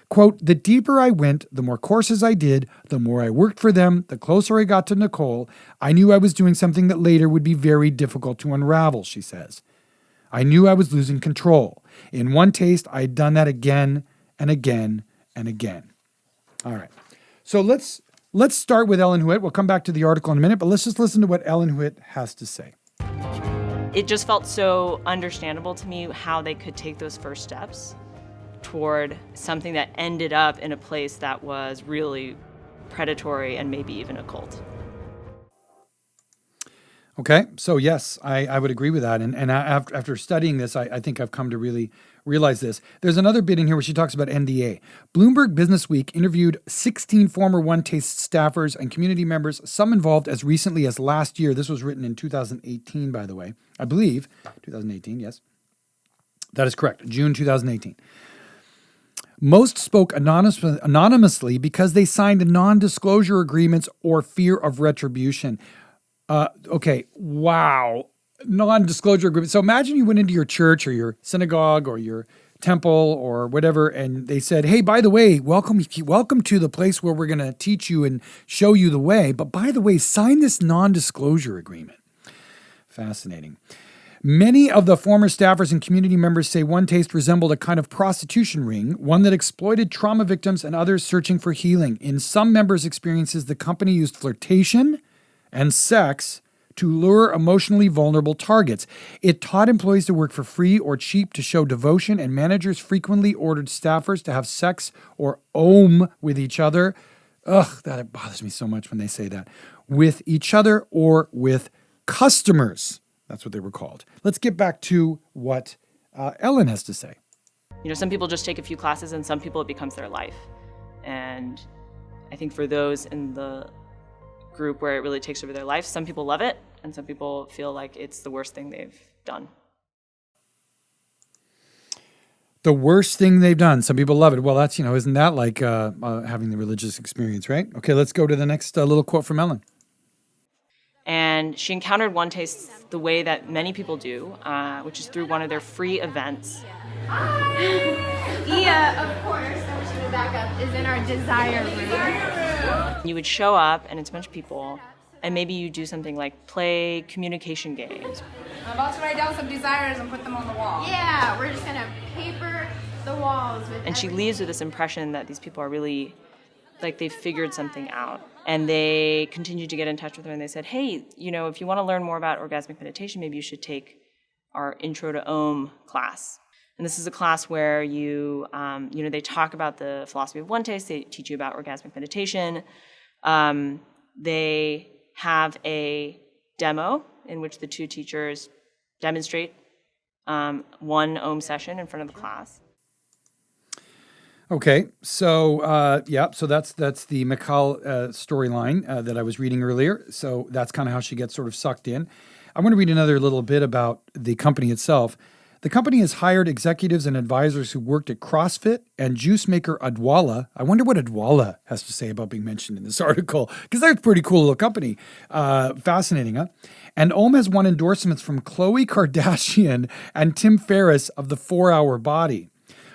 Quote, the deeper I went, the more courses I did, the more I worked for them, the closer I got to Nicole. I knew I was doing something that later would be very difficult to unravel, she says. I knew I was losing control. In OneTaste, I had done that again and again and again. All right. So let's start with Ellen Huet. We'll come back to the article in a minute, but let's just listen to what Ellen Huet has to say. It just felt so understandable to me how they could take those first steps toward something that ended up in a place that was really predatory and maybe even a cult. Okay, so yes, I would agree with that. And after studying this, I think I've come to really realize this. There's another bit in here where she talks about NDA. Bloomberg Businessweek interviewed 16 former OneTaste staffers and community members, some involved as recently as last year. This was written in 2018, by the way. I believe 2018, yes. That is correct, June 2018. Most spoke anonymously because they signed non-disclosure agreements or fear of retribution. Okay, wow. Non-disclosure agreement. So imagine you went into your church or your synagogue or your temple or whatever, and they said, hey, by the way, welcome to the place where we're going to teach you and show you the way. But by the way, sign this non-disclosure agreement. Fascinating. Many of the former staffers and community members say OneTaste resembled a kind of prostitution ring, one that exploited trauma victims and others searching for healing. In some members' experiences, the company used flirtation and sex to lure emotionally vulnerable targets. It taught employees to work for free or cheap to show devotion, and managers frequently ordered staffers to have sex or Om with each other. Ugh, that bothers me so much when they say that. With each other or with customers. That's what they were called. Let's get back to what Ellen has to say. You know, some people just take a few classes and some people it becomes their life. And I think for those in the group where it really takes over their life, some people love it and some people feel like it's the worst thing they've done. The worst thing they've done. Some people love it. Well, that's, isn't that like having the religious experience, right? Okay, let's go to the next little quote from Ellen. And she encountered OneTaste the way that many people do, which is through one of their free events. Of course, I wish you would back up, is in our desire room. You would show up, and it's a bunch of people, and maybe you do something like play communication games. I'm about to write down some desires and put them on the wall. Yeah, we're just going to paper the walls with And she leaves with this impression that these people are really, like they've figured something out. And they continued to get in touch with her, and they said, hey, if you want to learn more about orgasmic meditation, maybe you should take our Intro to Om class. And this is a class where they talk about the philosophy of OneTaste. They teach you about orgasmic meditation. They have a demo in which the two teachers demonstrate one Om session in front of the class. Okay, so so that's the Mikal storyline that I was reading earlier. So that's kind of how she gets sort of sucked in. I want to read another little bit about the company itself. The company has hired executives and advisors who worked at CrossFit and juice maker Adwala. I wonder what Adwala has to say about being mentioned in this article, because they're a pretty cool little company. Fascinating, huh? And Om has won endorsements from Khloe Kardashian and Tim Ferriss of the 4-Hour Body.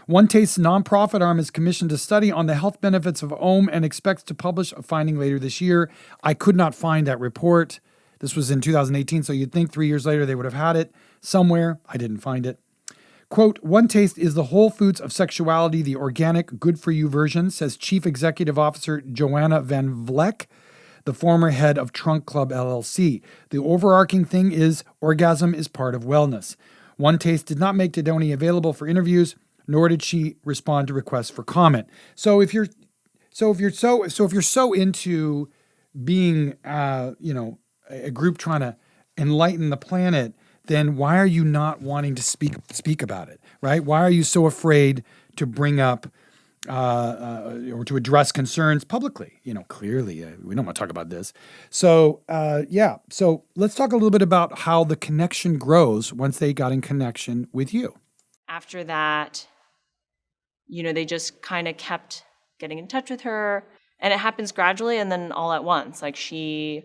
OneTaste's nonprofit arm is commissioned a study on the health benefits of Om and expects to publish a finding later this year. I could not find that report. This was in 2018, so you'd think 3 years later they would have had it somewhere. I didn't find it. Quote, OneTaste is the Whole Foods of sexuality, the organic, good-for-you version, says Chief Executive Officer Joanna Van Vleck, the former head of Trunk Club LLC. The overarching thing is orgasm is part of wellness. OneTaste did not make Hedoni available for interviews, nor did she respond to requests for comment. So if you're so into being a group trying to enlighten the planet, then why are you not wanting to speak about it, right? Why are you so afraid to bring up or to address concerns publicly? Clearly, we don't want to talk about this. So, so let's talk a little bit about how the connection grows once they got in connection with you. After that, they just kind of kept getting in touch with her, and it happens gradually and then all at once. Like, she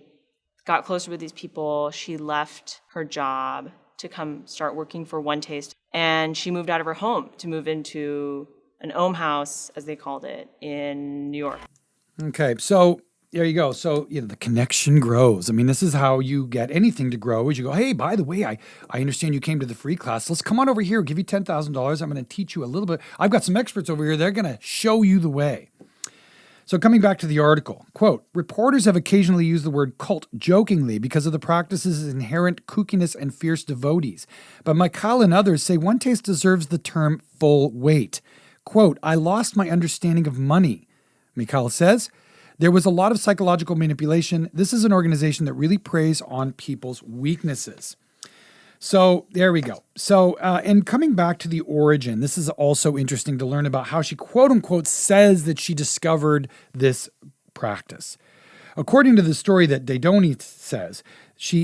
got closer with these people. She left her job to come start working for OneTaste, and she moved out of her home to move into an Om house, as they called it, in New York. Okay, so there you go. So, the connection grows. I mean, this is how you get anything to grow, is you go, hey, by the way, I understand you came to the free class. Let's come on over here, give you $10,000. I'm going to teach you a little bit. I've got some experts over here. They're going to show you the way. So coming back to the article, quote, reporters have occasionally used the word cult jokingly because of the practice's inherent kookiness and fierce devotees. But Mikal and others say OneTaste deserves the term full weight. Quote, I lost my understanding of money, Mikal says. There was a lot of psychological manipulation. This is an organization that really preys on people's weaknesses. So there we go. So, and coming back to the origin, this is also interesting to learn about how she quote unquote says that she discovered this practice. According to the story that Hedoni says,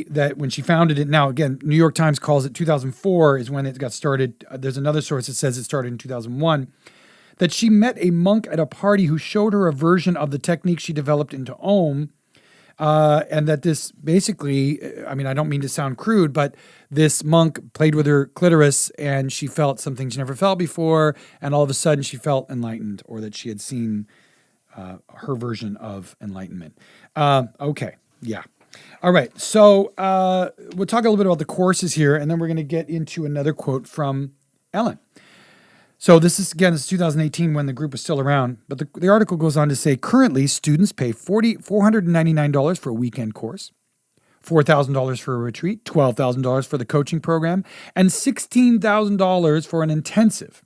that when she founded it, now again, New York Times calls it 2004 is when it got started. There's another source that says it started in 2001. That she met a monk at a party who showed her a version of the technique she developed into Om. And that this basically, I mean, I don't mean to sound crude, but this monk played with her clitoris and she felt something she never felt before. And all of a sudden she felt enlightened, or that she had seen her version of enlightenment. Okay. Yeah. All right. So we'll talk a little bit about the courses here, and then we're going to get into another quote from Ellen. So this is 2018 when the group was still around, but the article goes on to say, currently students pay $499 for a weekend course, $4,000 for a retreat, $12,000 for the coaching program, and $16,000 for an intensive.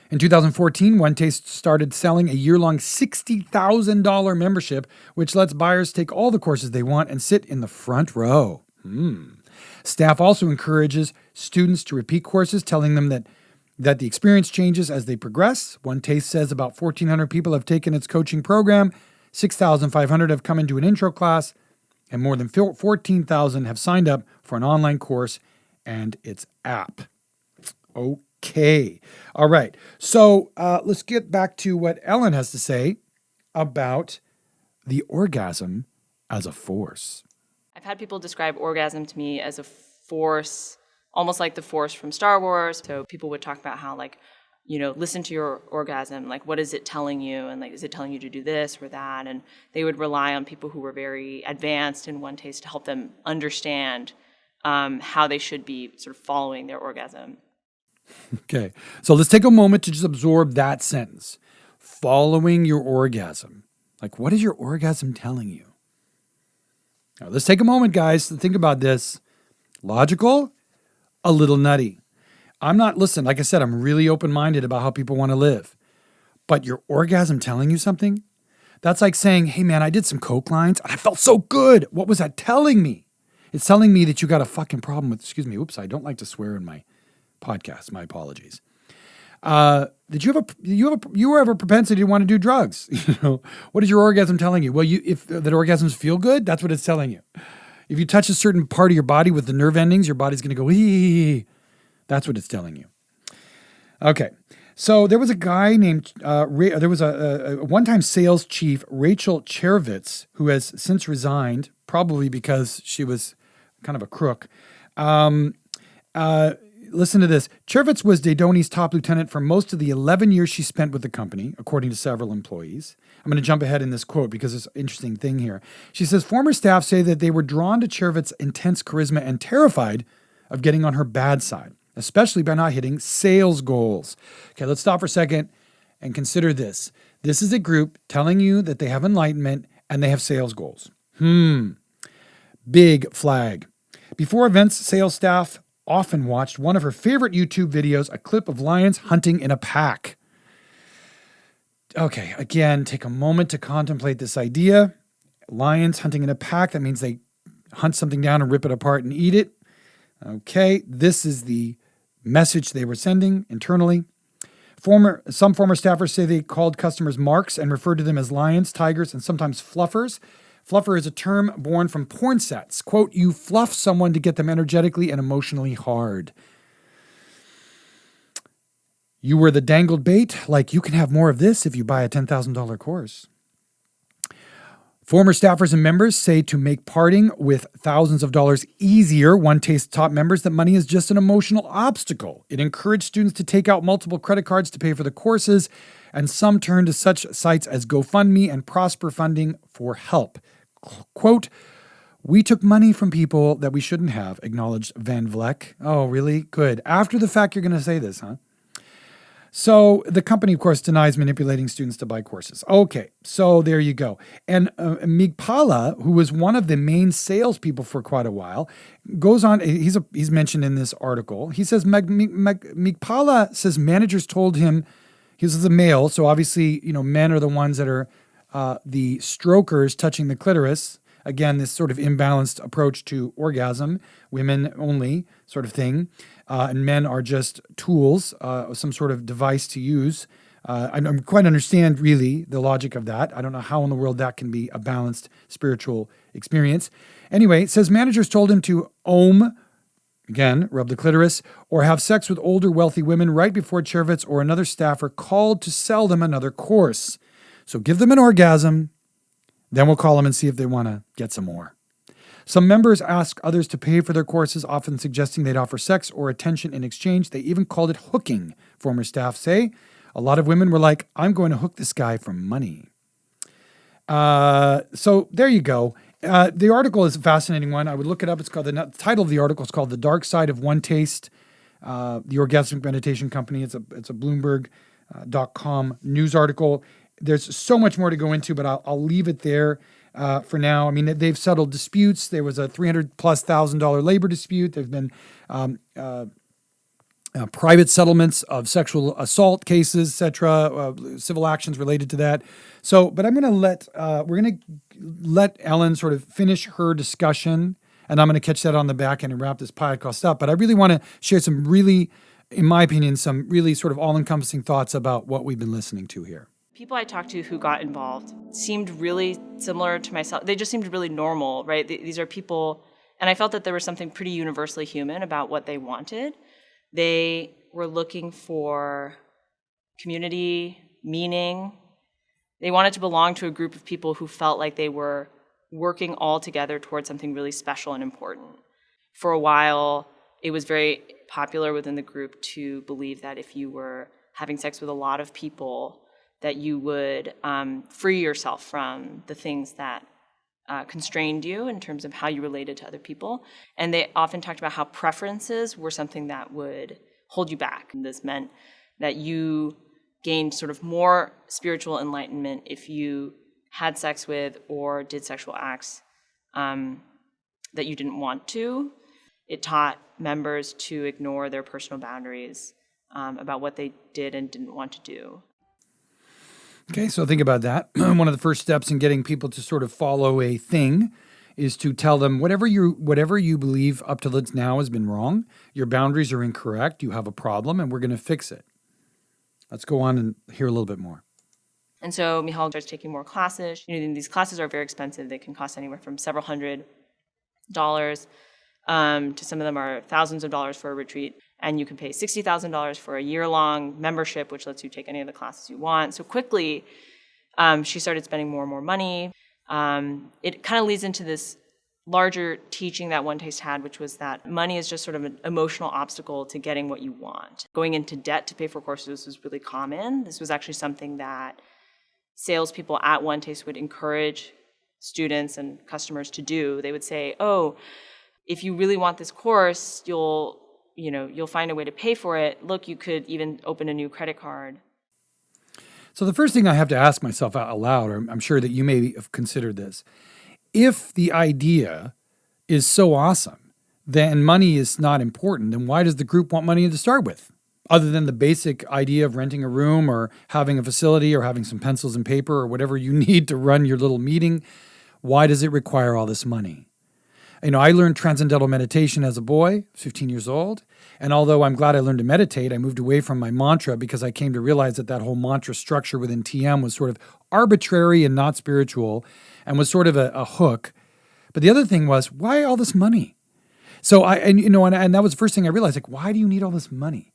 In 2014, OneTaste started selling a year-long $60,000 membership, which lets buyers take all the courses they want and sit in the front row. Staff also encourages students to repeat courses, telling them that the experience changes as they progress. OneTaste says about 1,400 people have taken its coaching program, 6,500 have come into an intro class, and more than 14,000 have signed up for an online course and its app. Okay. All right. So let's get back to what Ellen has to say about the orgasm as a force. I've had people describe orgasm to me as a force, almost like the Force from Star Wars. So people would talk about how, like, listen to your orgasm. Like, what is it telling you? And, like, is it telling you to do this or that? And they would rely on people who were very advanced in OneTaste to help them understand how they should be sort of following their orgasm. Okay. So let's take a moment to just absorb that sentence. Following your orgasm. Like, what is your orgasm telling you? Now, let's take a moment, guys, to think about this. Logical, a little nutty. Listen, like I said, I'm really open-minded about how people want to live. But your orgasm telling you something? That's like saying, hey man, I did some coke lines and I felt so good. What was that telling me? It's telling me that you got a fucking problem with, excuse me, oops, I don't like to swear in my podcast. My apologies. Did you have a propensity to want to do drugs? What is your orgasm telling you? Well, if that orgasms feel good, that's what it's telling you. If you touch a certain part of your body with the nerve endings, your body's going to go, ee. That's what it's telling you. Okay. So there was a guy named, there was a one-time sales chief, Rachel Chervitz, who has since resigned, probably because she was kind of a crook. Listen to this. Chervitz was Hedoni's top lieutenant for most of the 11 years she spent with the company, according to several employees. I'm going to jump ahead in this quote because there's an interesting thing here. She says, former staff say that they were drawn to Chervitz's intense charisma and terrified of getting on her bad side, especially by not hitting sales goals. Okay, let's stop for a second and consider this. This is a group telling you that they have enlightenment and they have sales goals. Big flag. Before events, sales staff often watched one of her favorite YouTube videos, a clip of lions hunting in a pack. Okay, again, take a moment to contemplate this idea. Lions hunting in a pack, that means they hunt something down and rip it apart and eat it. Okay, this is the message they were sending internally. Some former staffers say they called customers marks and referred to them as lions, tigers, and sometimes fluffers. Fluffer is a term born from porn sets. Quote, you fluff someone to get them energetically and emotionally hard. You were the dangled bait, like you can have more of this if you buy a $10,000 course. Former staffers and members say to make parting with thousands of dollars easier, OneTaste top members that money is just an emotional obstacle. It encouraged students to take out multiple credit cards to pay for the courses, and some turn to such sites as GoFundMe and Prosper Funding for help. Quote, we took money from people that we shouldn't have, acknowledged Van Vleck. Oh, really? Good. After the fact, you're going to say this, huh? So the company, of course, denies manipulating students to buy courses. Okay, so there you go. And Migpala, who was one of the main salespeople for quite a while, goes on. He's mentioned in this article. He says Migpala says managers told him, he was a male, so obviously men are the ones that are the strokers touching the clitoris. Again, this sort of imbalanced approach to orgasm, women only sort of thing. And men are just tools, some sort of device to use. I don't quite understand really the logic of that. I don't know how in the world that can be a balanced spiritual experience. Anyway, it says managers told him to again, rub the clitoris, or have sex with older wealthy women right before Chervitz or another staffer called to sell them another course. So give them an orgasm, then we'll call them and see if they want to get some more. Some members ask others to pay for their courses, often suggesting they'd offer sex or attention in exchange. They even called it hooking, former staff say. A lot of women were like, I'm going to hook this guy for money. So there you go. The article is a fascinating one. I would look it up. It's called, the title of the article is called The Dark Side of OneTaste, the Orgasmic Meditation Company. It's a Bloomberg.com news article. There's so much more to go into, but I'll leave it there for now. I mean, they've settled disputes. There was a $300,000+ labor dispute. There've been private settlements of sexual assault cases, etc., civil actions related to that. So, but we're going to let Ellen sort of finish her discussion, and I'm going to catch that on the back end and wrap this podcast up. But I really want to share some really, in my opinion, some really sort of all-encompassing thoughts about what we've been listening to here. People I talked to who got involved seemed really similar to myself. They just seemed really normal, right? These are people, and I felt that there was something pretty universally human about what they wanted. They were looking for community, meaning. They wanted to belong to a group of people who felt like they were working all together towards something really special and important. For a while, it was very popular within the group to believe that if you were having sex with a lot of people, that you would free yourself from the things that constrained you in terms of how you related to other people. And they often talked about how preferences were something that would hold you back. And this meant that you gained sort of more spiritual enlightenment if you had sex with or did sexual acts that you didn't want to. it taught members to ignore their personal boundaries about what they did and didn't want to do. Okay, so think about that. One of the first steps in getting people to sort of follow a thing is to tell them whatever you believe up to now has been wrong. Your boundaries are incorrect. You have a problem, and we're going to fix it. Let's go on and hear a little bit more. And so Michal starts taking more classes. These classes are very expensive. They can cost anywhere from several $100s to some of them are thousands of dollars for a retreat. And you can pay $60,000 for a year-long membership, which lets you take any of the classes you want. So quickly, she started spending more and more money. It kind of leads into this larger teaching that OneTaste had, which was that money is just sort of an emotional obstacle to getting what you want. Going into debt to pay for courses was really common. This was actually something that salespeople at OneTaste would encourage students and customers to do. They would say, oh, if you really want this course, you'll find a way to pay for it. Look, you could even open a new credit card. So the first thing I have to ask myself out loud, or I'm sure that you may have considered this, if the idea is so awesome, then money is not important, then why does the group want money to start with? Other than the basic idea of renting a room or having a facility or having some pencils and paper or whatever you need to run your little meeting, why does it require all this money? I learned transcendental meditation as a boy, 15 years old. And although I'm glad I learned to meditate, I moved away from my mantra because I came to realize that whole mantra structure within TM was sort of arbitrary and not spiritual and was sort of a hook. But the other thing was, why all this money? So and that was the first thing I realized, like, why do you need all this money?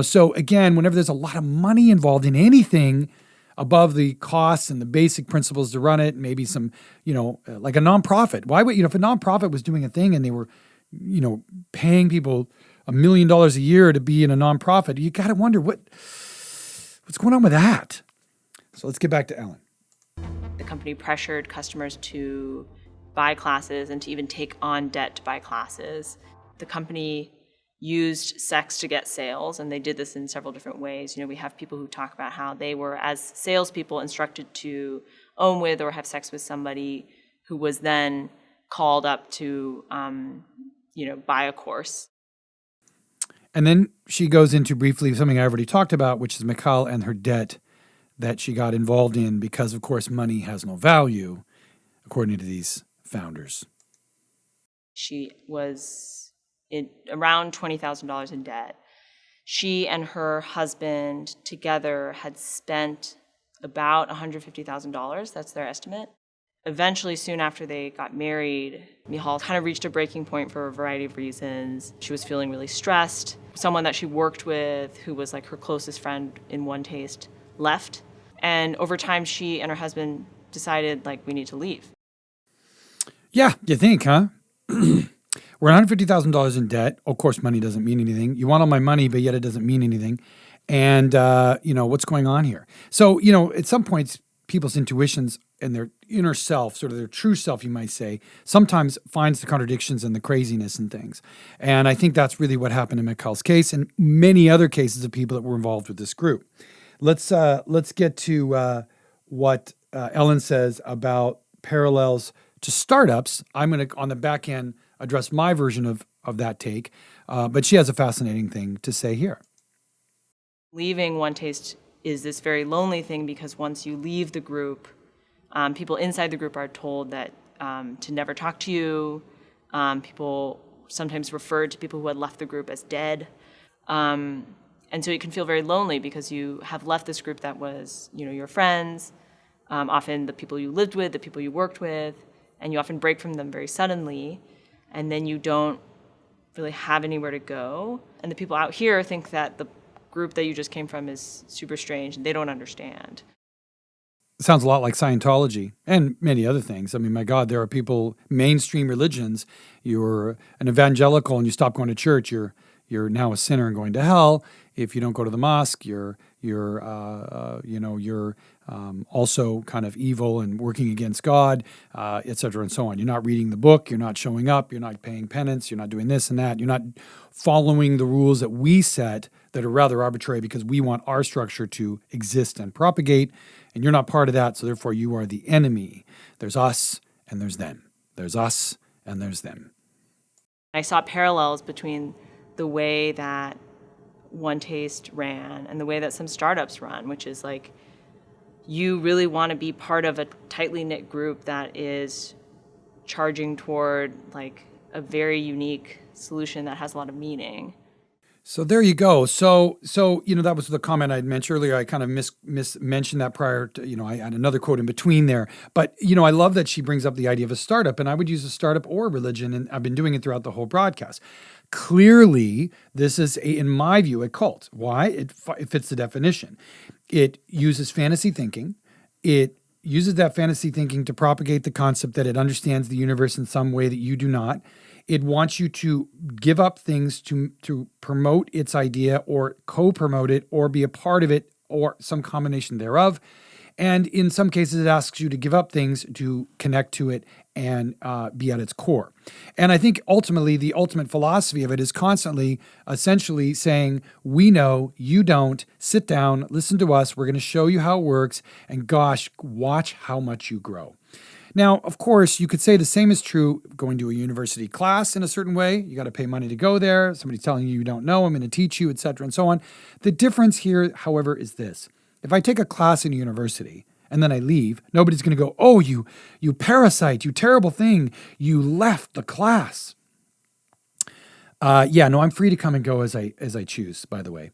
So again, whenever there's a lot of money involved in anything, above the costs and the basic principles to run it, maybe some, like a nonprofit. Why would, if a nonprofit was doing a thing and they were, paying people $1 million a year to be in a nonprofit, you got to wonder what's going on with that. So let's get back to Ellen. The company pressured customers to buy classes and to even take on debt to buy classes. The company used sex to get sales, and they did this in several different ways. We have people who talk about how they were, as salespeople, instructed to own with or have sex with somebody who was then called up to, buy a course. And then she goes into briefly something I already talked about, which is Michal and her debt that she got involved in because, of course, money has no value, according to these founders. She was around $20,000 in debt. She and her husband together had spent about $150,000. That's their estimate. Eventually, soon after they got married, Michal kind of reached a breaking point for a variety of reasons. She was feeling really stressed. Someone that she worked with, who was like her closest friend in OneTaste, left. And over time, she and her husband decided, we need to leave. Yeah, you think, huh? We're $150,000 in debt. Of course, money doesn't mean anything. You want all my money, but yet it doesn't mean anything. And, what's going on here? So, at some points, people's intuitions and their inner self, sort of their true self, you might say, sometimes finds the contradictions and the craziness and things. And I think that's really what happened in Michal's case and many other cases of people that were involved with this group. Let's get to what Ellen says about parallels to startups. I'm going to, on the back end, address my version of that take, but she has a fascinating thing to say here. Leaving OneTaste is this very lonely thing because once you leave the group, people inside the group are told that to never talk to you. People sometimes referred to people who had left the group as dead. And so it can feel very lonely because you have left this group that was, your friends, often the people you lived with, the people you worked with, and you often break from them very suddenly, and then you don't really have anywhere to go. And the people out here think that the group that you just came from is super strange, and they don't understand. It sounds a lot like Scientology and many other things. I mean, my God, there are people, mainstream religions, you're an evangelical and you stop going to church, you're now a sinner and going to hell. If you don't go to the mosque, you're also kind of evil and working against God, et cetera, and so on. You're not reading the book. You're not showing up. You're not paying penance. You're not doing this and that. You're not following the rules that we set that are rather arbitrary because we want our structure to exist and propagate, and you're not part of that, so therefore you are the enemy. There's us and there's them. There's us and there's them. I saw parallels between the way that OneTaste ran and the way that some startups run, which is like, you really want to be part of a tightly knit group that is charging toward like a very unique solution that has a lot of meaning. So there you go. So that was the comment I'd mentioned earlier. I kind of mentioned that prior to, I had another quote in between there. But, I love that she brings up the idea of a startup, and I would use a startup or religion, and I've been doing it throughout the whole broadcast. Clearly, this is, in my view, a cult. Why? It fits the definition. It uses fantasy thinking. It uses that fantasy thinking to propagate the concept that it understands the universe in some way that you do not. It wants you to give up things to promote its idea or co-promote it or be a part of it or some combination thereof. And in some cases, it asks you to give up things to connect to it and be at its core. And I think ultimately, the ultimate philosophy of it is constantly, essentially saying, we know, you don't, sit down, listen to us, we're going to show you how it works, and gosh, watch how much you grow. Now, of course, you could say the same is true going to a university class in a certain way. You got to pay money to go there. Somebody's telling you don't know, I'm going to teach you, et cetera, and so on. The difference here, however, is this. If I take a class in a university and then I leave, nobody's going to go, oh, you parasite, you terrible thing, you left the class. I'm free to come and go as I choose, by the way.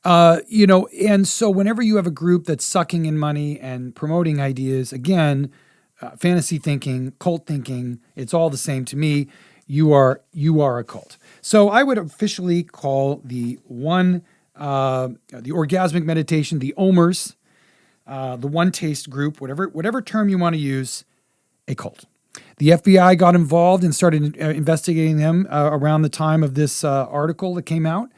And so whenever you have a group that's sucking in money and promoting ideas, again, fantasy thinking, cult thinking, it's all the same to me. You are a cult. So I would officially call the Orgasmic Meditation, the OMERS, the OneTaste group, whatever term you want to use, a cult. The FBI got involved and started investigating them around the time of this article that came out.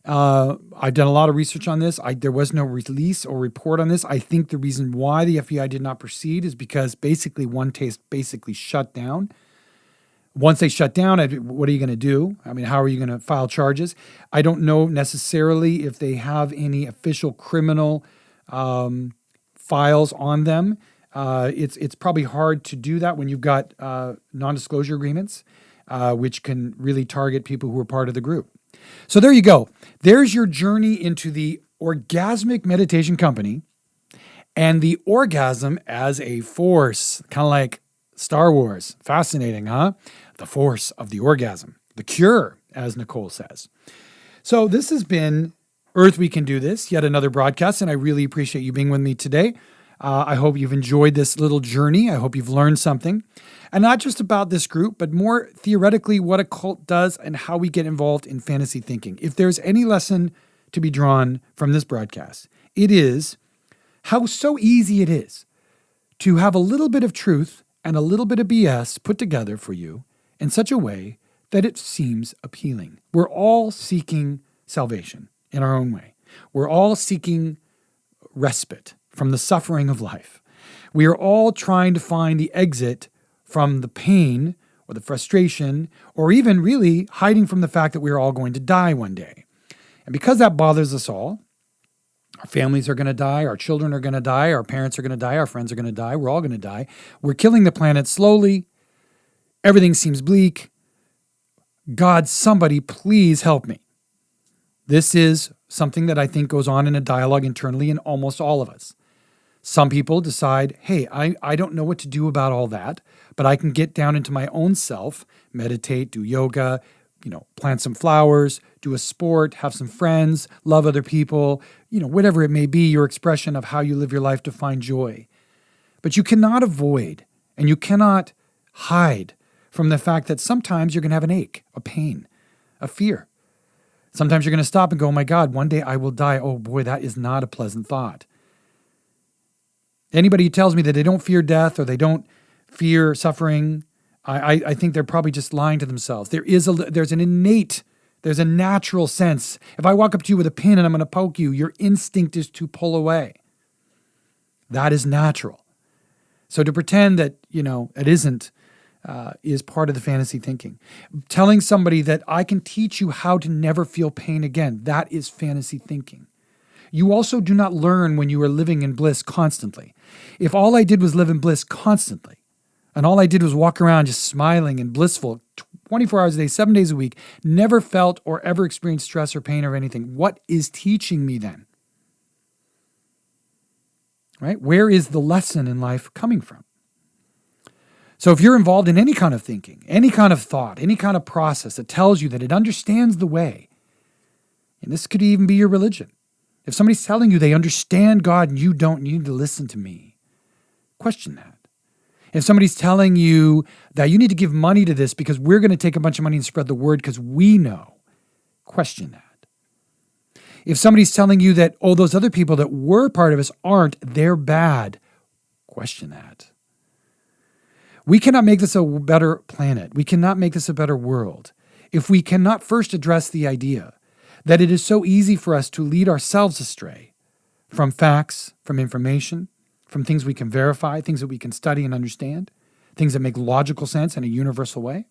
I've done a lot of research on this. There was no release or report on this. I think the reason why the FBI did not proceed is because basically OneTaste basically shut down. Once they shut down, what are you going to do? I mean, how are you going to file charges? I don't know necessarily if they have any official criminal files on them. It's probably hard to do that when you've got non-disclosure agreements, which can really target people who are part of the group. So there you go. There's your journey into the Orgasmic Meditation Company and the orgasm as a force, kind of like Star Wars. Fascinating, huh? The force of the orgasm. The cure, as Nicole says. So this has been Earth We Can Do This, yet another broadcast, and I really appreciate you being with me today. I hope you've enjoyed this little journey. I hope you've learned something. And not just about this group, but more theoretically what a cult does and how we get involved in fantasy thinking. If there's any lesson to be drawn from this broadcast, it is how so easy it is to have a little bit of truth and a little bit of BS put together for you in such a way that it seems appealing. We're all seeking salvation in our own way. We're all seeking respite from the suffering of life. We are all trying to find the exit from the pain or the frustration, or even really hiding from the fact that we're all going to die one day. And because that bothers us all, our families are going to die, our children are going to die, our parents are going to die, our friends are going to die, we're all going to die. We're killing the planet slowly. Everything seems bleak. God, somebody please help me. This is something that I think goes on in a dialogue internally in almost all of us. Some people decide, hey, I don't know what to do about all that, but I can get down into my own self, meditate, do yoga, plant some flowers, do a sport, have some friends, love other people, whatever it may be, your expression of how you live your life to find joy. But you cannot avoid and you cannot hide from the fact that sometimes you're going to have an ache, a pain, a fear. Sometimes you're going to stop and go, oh my God, one day I will die. Oh boy, that is not a pleasant thought. Anybody who tells me that they don't fear death or they don't fear suffering, I think they're probably just lying to themselves. There's a natural sense. If I walk up to you with a pin and I'm going to poke you, your instinct is to pull away. That is natural. So to pretend that, it isn't, is part of the fantasy thinking. Telling somebody that I can teach you how to never feel pain again, that is fantasy thinking. You also do not learn when you are living in bliss constantly. If all I did was live in bliss constantly, and all I did was walk around just smiling and blissful 24 hours a day, 7 days a week, never felt or ever experienced stress or pain or anything. What is teaching me then? Right? Where is the lesson in life coming from? So if you're involved in any kind of thinking, any kind of thought, any kind of process that tells you that it understands the way, and this could even be your religion. If somebody's telling you they understand God and you don't need to listen to me, question that. If somebody's telling you that you need to give money to this because we're going to take a bunch of money and spread the word because we know, question that. If somebody's telling you that, oh, those other people that were part of us aren't, they're bad, question that. We cannot make this a better planet. We cannot make this a better world if we cannot first address the idea that it is so easy for us to lead ourselves astray from facts, from information, from things we can verify, things that we can study and understand, things that make logical sense in a universal way.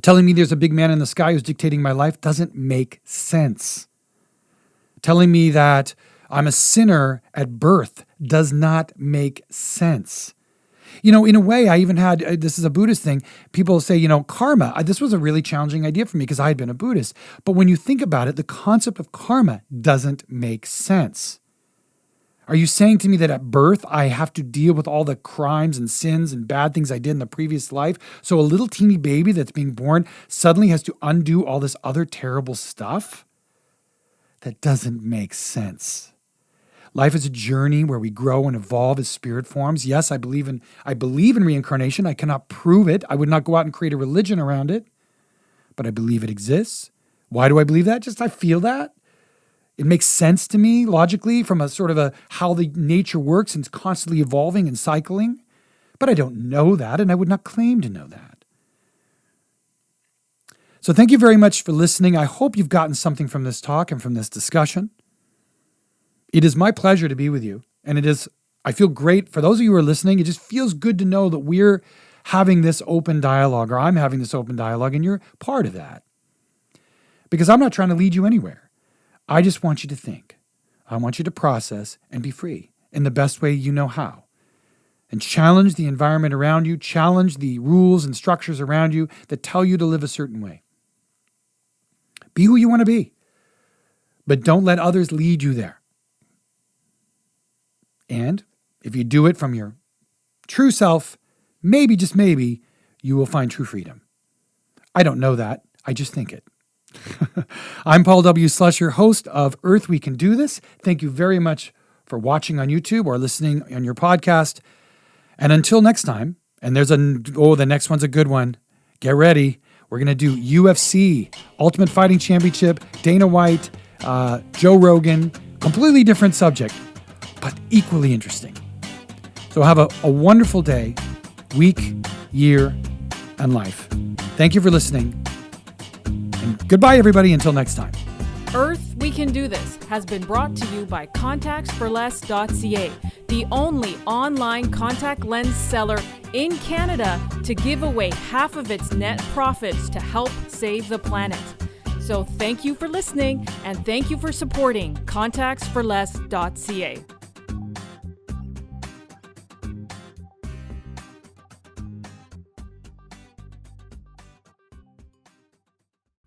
Telling me there's a big man in the sky who's dictating my life doesn't make sense. Telling me that I'm a sinner at birth does not make sense. You know, in a way, I even had, this is a Buddhist thing, people say, you know, karma. This was a really challenging idea for me because I had been a Buddhist. But when you think about it, the concept of karma doesn't make sense. Are you saying to me that at birth, I have to deal with all the crimes and sins and bad things I did in the previous life? So a little teeny baby that's being born suddenly has to undo all this other terrible stuff? That doesn't make sense. Life is a journey where we grow and evolve as spirit forms. Yes, I believe in reincarnation. I cannot prove it. I would not go out and create a religion around it, but I believe it exists. Why do I believe that? Just I feel that. It makes sense to me logically from a sort of a how the nature works and it's constantly evolving and cycling. But I don't know that, and I would not claim to know that. So thank you very much for listening. I hope you've gotten something from this talk and from this discussion. It is my pleasure to be with you. And I feel great for those of you who are listening. It just feels good to know that we're having this open dialogue, or I'm having this open dialogue, and you're part of that. Because I'm not trying to lead you anywhere. I just want you to think. I want you to process and be free in the best way you know how. And challenge the environment around you, challenge the rules and structures around you that tell you to live a certain way. Be who you want to be. But don't let others lead you there. And if you do it from your true self, maybe, just maybe, you will find true freedom. I don't know that. I just think it. I'm Paul W. Slusher, host of Earth We Can Do This. Thank you very much for watching on YouTube or listening on your podcast. And until next time, and the next one's a good one. Get ready. We're going to do UFC, Ultimate Fighting Championship, Dana White, Joe Rogan, completely different subject, but equally interesting. So have a wonderful day, week, year, and life. Thank you for listening. And goodbye, everybody, until next time. Earth We Can Do This has been brought to you by contactsforless.ca, the only online contact lens seller in Canada to give away half of its net profits to help save the planet. So thank you for listening, and thank you for supporting contactsforless.ca.